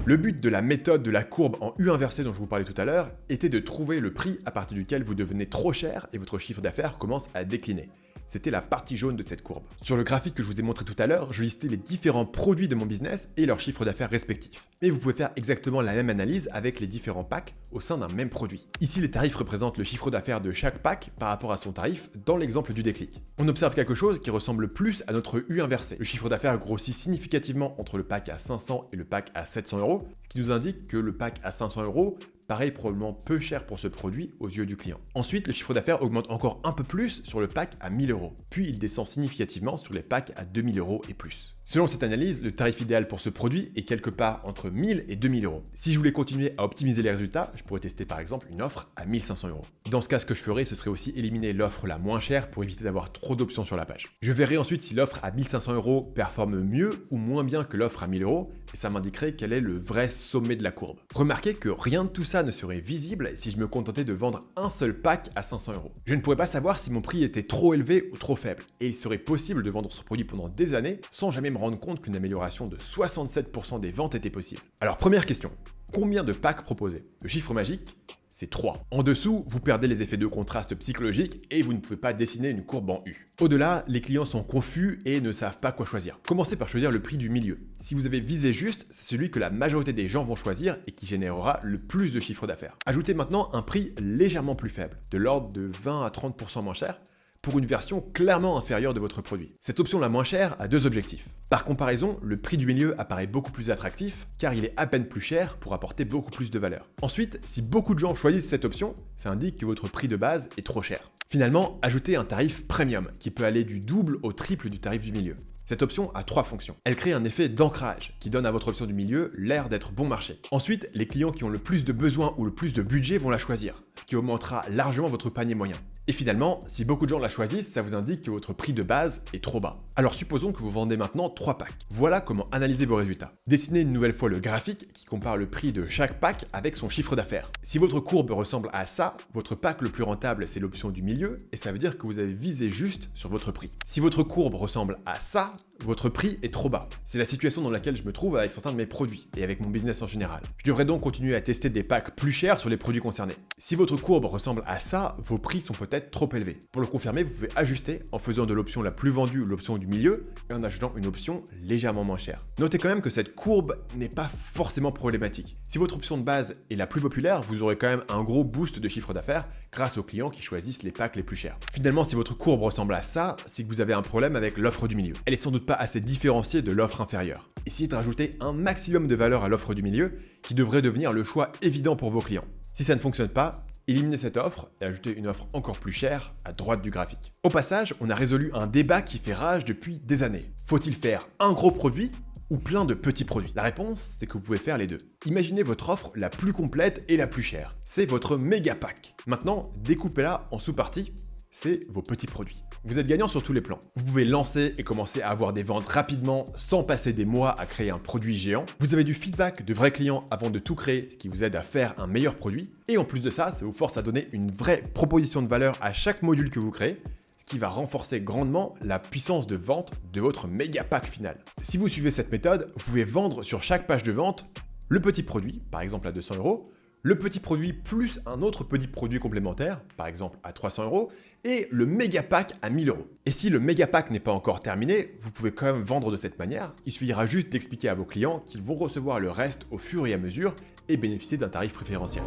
Speaker 1: Le but de la méthode de la courbe en U inversé dont je vous parlais tout à l'heure était de trouver le prix à partir duquel vous devenez trop cher et votre chiffre d'affaires commence à décliner. C'était la partie jaune de cette courbe. Sur le graphique que je vous ai montré tout à l'heure, je listais les différents produits de mon business et leurs chiffres d'affaires respectifs. Mais vous pouvez faire exactement la même analyse avec les différents packs au sein d'un même produit. Ici, les tarifs représentent le chiffre d'affaires de chaque pack par rapport à son tarif dans l'exemple du déclic. On observe quelque chose qui ressemble plus à notre U inversé. Le chiffre d'affaires grossit significativement entre le pack à 500 et le pack à 700 €, ce qui nous indique que le pack à 500 € paraît probablement peu cher pour ce produit aux yeux du client. Ensuite, le chiffre d'affaires augmente encore un peu plus sur le pack à 1000 €, puis il descend significativement sur les packs à 2000 € et plus. Selon cette analyse, le tarif idéal pour ce produit est quelque part entre 1000 et 2000 €. Si je voulais continuer à optimiser les résultats, je pourrais tester par exemple une offre à 1500 €. Dans ce cas, ce que je ferais, ce serait aussi éliminer l'offre la moins chère pour éviter d'avoir trop d'options sur la page. Je verrai ensuite si l'offre à 1500 € performe mieux ou moins bien que l'offre à 1000 €, et ça m'indiquerait quel est le vrai sommet de la courbe. Remarquez que rien de tout ça ne serait visible si je me contentais de vendre un seul pack à 500 €. Je ne pourrais pas savoir si mon prix était trop élevé ou trop faible, et il serait possible de vendre ce produit pendant des années sans jamais me rendre compte qu'une amélioration de 67% des ventes était possible. Alors première question, combien de packs proposer? Le chiffre magique, c'est 3. En dessous, vous perdez les effets de contraste psychologiques et vous ne pouvez pas dessiner une courbe en U. Au-delà, les clients sont confus et ne savent pas quoi choisir. Commencez par choisir le prix du milieu. Si vous avez visé juste, c'est celui que la majorité des gens vont choisir et qui générera le plus de chiffre d'affaires. Ajoutez maintenant un prix légèrement plus faible, de l'ordre de 20 à 30% moins cher, pour une version clairement inférieure de votre produit. Cette option la moins chère a deux objectifs. Par comparaison, le prix du milieu apparaît beaucoup plus attractif car il est à peine plus cher pour apporter beaucoup plus de valeur. Ensuite, si beaucoup de gens choisissent cette option, ça indique que votre prix de base est trop cher. Finalement, ajoutez un tarif premium qui peut aller du double au triple du tarif du milieu. Cette option a trois fonctions. Elle crée un effet d'ancrage qui donne à votre option du milieu l'air d'être bon marché. Ensuite, les clients qui ont le plus de besoins ou le plus de budget vont la choisir, ce qui augmentera largement votre panier moyen. Et finalement, si beaucoup de gens la choisissent, ça vous indique que votre prix de base est trop bas. Alors supposons que vous vendez maintenant 3 packs. Voilà comment analyser vos résultats. Dessinez une nouvelle fois le graphique qui compare le prix de chaque pack avec son chiffre d'affaires. Si votre courbe ressemble à ça, votre pack le plus rentable c'est l'option du milieu et ça veut dire que vous avez visé juste sur votre prix. Si votre courbe ressemble à ça, votre prix est trop bas. C'est la situation dans laquelle je me trouve avec certains de mes produits et avec mon business en général. Je devrais donc continuer à tester des packs plus chers sur les produits concernés. Si votre courbe ressemble à ça, vos prix sont peut-être trop élevés. Pour le confirmer, vous pouvez ajuster en faisant de l'option la plus vendue l'option du milieu et en ajoutant une option légèrement moins chère. Notez quand même que cette courbe n'est pas forcément problématique. Si votre option de base est la plus populaire, vous aurez quand même un gros boost de chiffre d'affaires grâce aux clients qui choisissent les packs les plus chers. Finalement, si votre courbe ressemble à ça, c'est que vous avez un problème avec l'offre du milieu. Elle est sans doute pas assez différenciée de l'offre inférieure. Essayez de rajouter un maximum de valeur à l'offre du milieu qui devrait devenir le choix évident pour vos clients. Si ça ne fonctionne pas, éliminez cette offre et ajoutez une offre encore plus chère à droite du graphique. Au passage, on a résolu un débat qui fait rage depuis des années. Faut-il faire un gros produit ou plein de petits produits? La réponse, c'est que vous pouvez faire les deux. Imaginez votre offre la plus complète et la plus chère. C'est votre méga pack. Maintenant, découpez-la en sous-parties. C'est vos petits produits. Vous êtes gagnant sur tous les plans. Vous pouvez lancer et commencer à avoir des ventes rapidement sans passer des mois à créer un produit géant. Vous avez du feedback de vrais clients avant de tout créer, ce qui vous aide à faire un meilleur produit. Et en plus de ça, ça vous force à donner une vraie proposition de valeur à chaque module que vous créez, ce qui va renforcer grandement la puissance de vente de votre méga pack final. Si vous suivez cette méthode, vous pouvez vendre sur chaque page de vente le petit produit, par exemple à 200 €, le petit produit plus un autre petit produit complémentaire, par exemple à 300 €, et le méga pack à 1000 €. Et si le méga pack n'est pas encore terminé, vous pouvez quand même vendre de cette manière. Il suffira juste d'expliquer à vos clients qu'ils vont recevoir le reste au fur et à mesure et bénéficier d'un tarif préférentiel.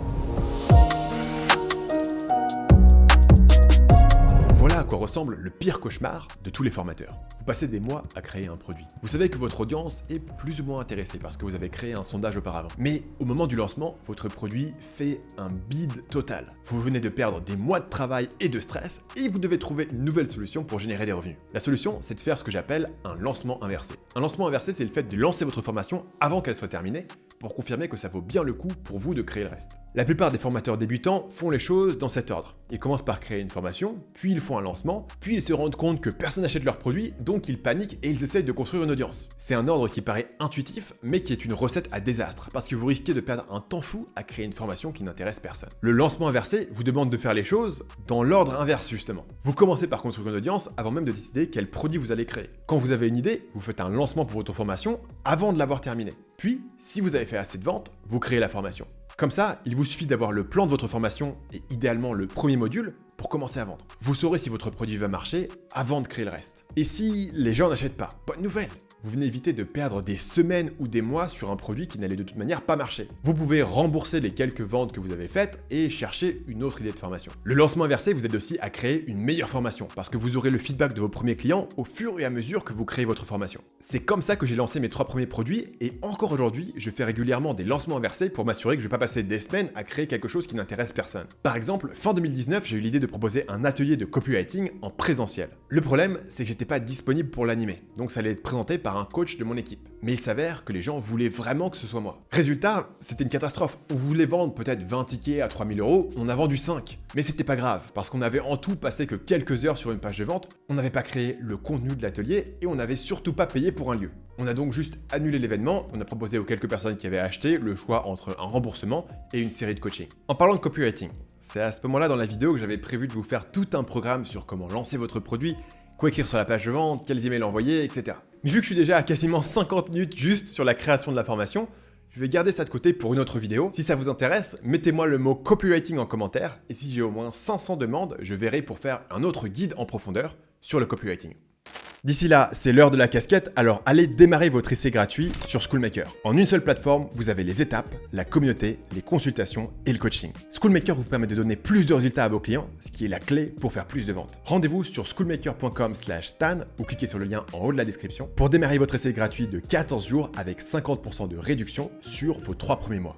Speaker 1: Voilà à quoi ressemble le pire cauchemar de tous les formateurs. Vous passez des mois à créer un produit. Vous savez que votre audience est plus ou moins intéressée parce que vous avez créé un sondage auparavant. Mais au moment du lancement, votre produit fait un bide total. Vous venez de perdre des mois de travail et de stress et vous devez trouver une nouvelle solution pour générer des revenus. La solution, c'est de faire ce que j'appelle un lancement inversé. Un lancement inversé, c'est le fait de lancer votre formation avant qu'elle soit terminée pour confirmer que ça vaut bien le coup pour vous de créer le reste. La plupart des formateurs débutants font les choses dans cet ordre. Ils commencent par créer une formation, puis ils font un lancement, puis ils se rendent compte que personne n'achète leur produit, donc ils paniquent et ils essayent de construire une audience. C'est un ordre qui paraît intuitif, mais qui est une recette à désastre, parce que vous risquez de perdre un temps fou à créer une formation qui n'intéresse personne. Le lancement inversé vous demande de faire les choses dans l'ordre inverse justement. Vous commencez par construire une audience avant même de décider quel produit vous allez créer. Quand vous avez une idée, vous faites un lancement pour votre formation avant de l'avoir terminée. Puis, si vous avez fait assez de ventes, vous créez la formation. Comme ça, il vous suffit d'avoir le plan de votre formation et idéalement le premier module pour commencer à vendre. Vous saurez si votre produit va marcher avant de créer le reste. Et si les gens n'achètent pas, bonne nouvelle! Vous venez éviter de perdre des semaines ou des mois sur un produit qui n'allait de toute manière pas marcher. Vous pouvez rembourser les quelques ventes que vous avez faites et chercher une autre idée de formation. Le lancement inversé vous aide aussi à créer une meilleure formation parce que vous aurez le feedback de vos premiers clients au fur et à mesure que vous créez votre formation. C'est comme ça que j'ai lancé mes 3 premiers produits et encore aujourd'hui, je fais régulièrement des lancements inversés pour m'assurer que je vais pas passer des semaines à créer quelque chose qui n'intéresse personne. Par exemple, fin 2019, j'ai eu l'idée de proposer un atelier de copywriting en présentiel. Le problème, c'est que j'étais pas disponible pour l'animer, donc ça allait être présenté par un coach de mon équipe. Mais il s'avère que les gens voulaient vraiment que ce soit moi. Résultat, c'était une catastrophe. On voulait vendre peut-être 20 tickets à 3000 €, on a vendu 5. Mais c'était pas grave, parce qu'on avait en tout passé que quelques heures sur une page de vente, on n'avait pas créé le contenu de l'atelier et on n'avait surtout pas payé pour un lieu. On a donc juste annulé l'événement, on a proposé aux quelques personnes qui avaient acheté le choix entre un remboursement et une série de coaching. En parlant de copywriting, c'est à ce moment-là dans la vidéo que j'avais prévu de vous faire tout un programme sur comment lancer votre produit, quoi écrire sur la page de vente, quels emails envoyer, etc. Mais vu que je suis déjà à quasiment 50 minutes juste sur la création de la formation, je vais garder ça de côté pour une autre vidéo. Si ça vous intéresse, mettez-moi le mot copywriting en commentaire, et si j'ai au moins 500 demandes, je verrai pour faire un autre guide en profondeur sur le copywriting. D'ici là, c'est l'heure de la casquette, alors allez démarrer votre essai gratuit sur Schoolmaker. En une seule plateforme, vous avez les étapes, la communauté, les consultations et le coaching. Schoolmaker vous permet de donner plus de résultats à vos clients, ce qui est la clé pour faire plus de ventes. Rendez-vous sur schoolmaker.com/stan ou cliquez sur le lien en haut de la description pour démarrer votre essai gratuit de 14 jours avec 50% de réduction sur vos 3 premiers mois.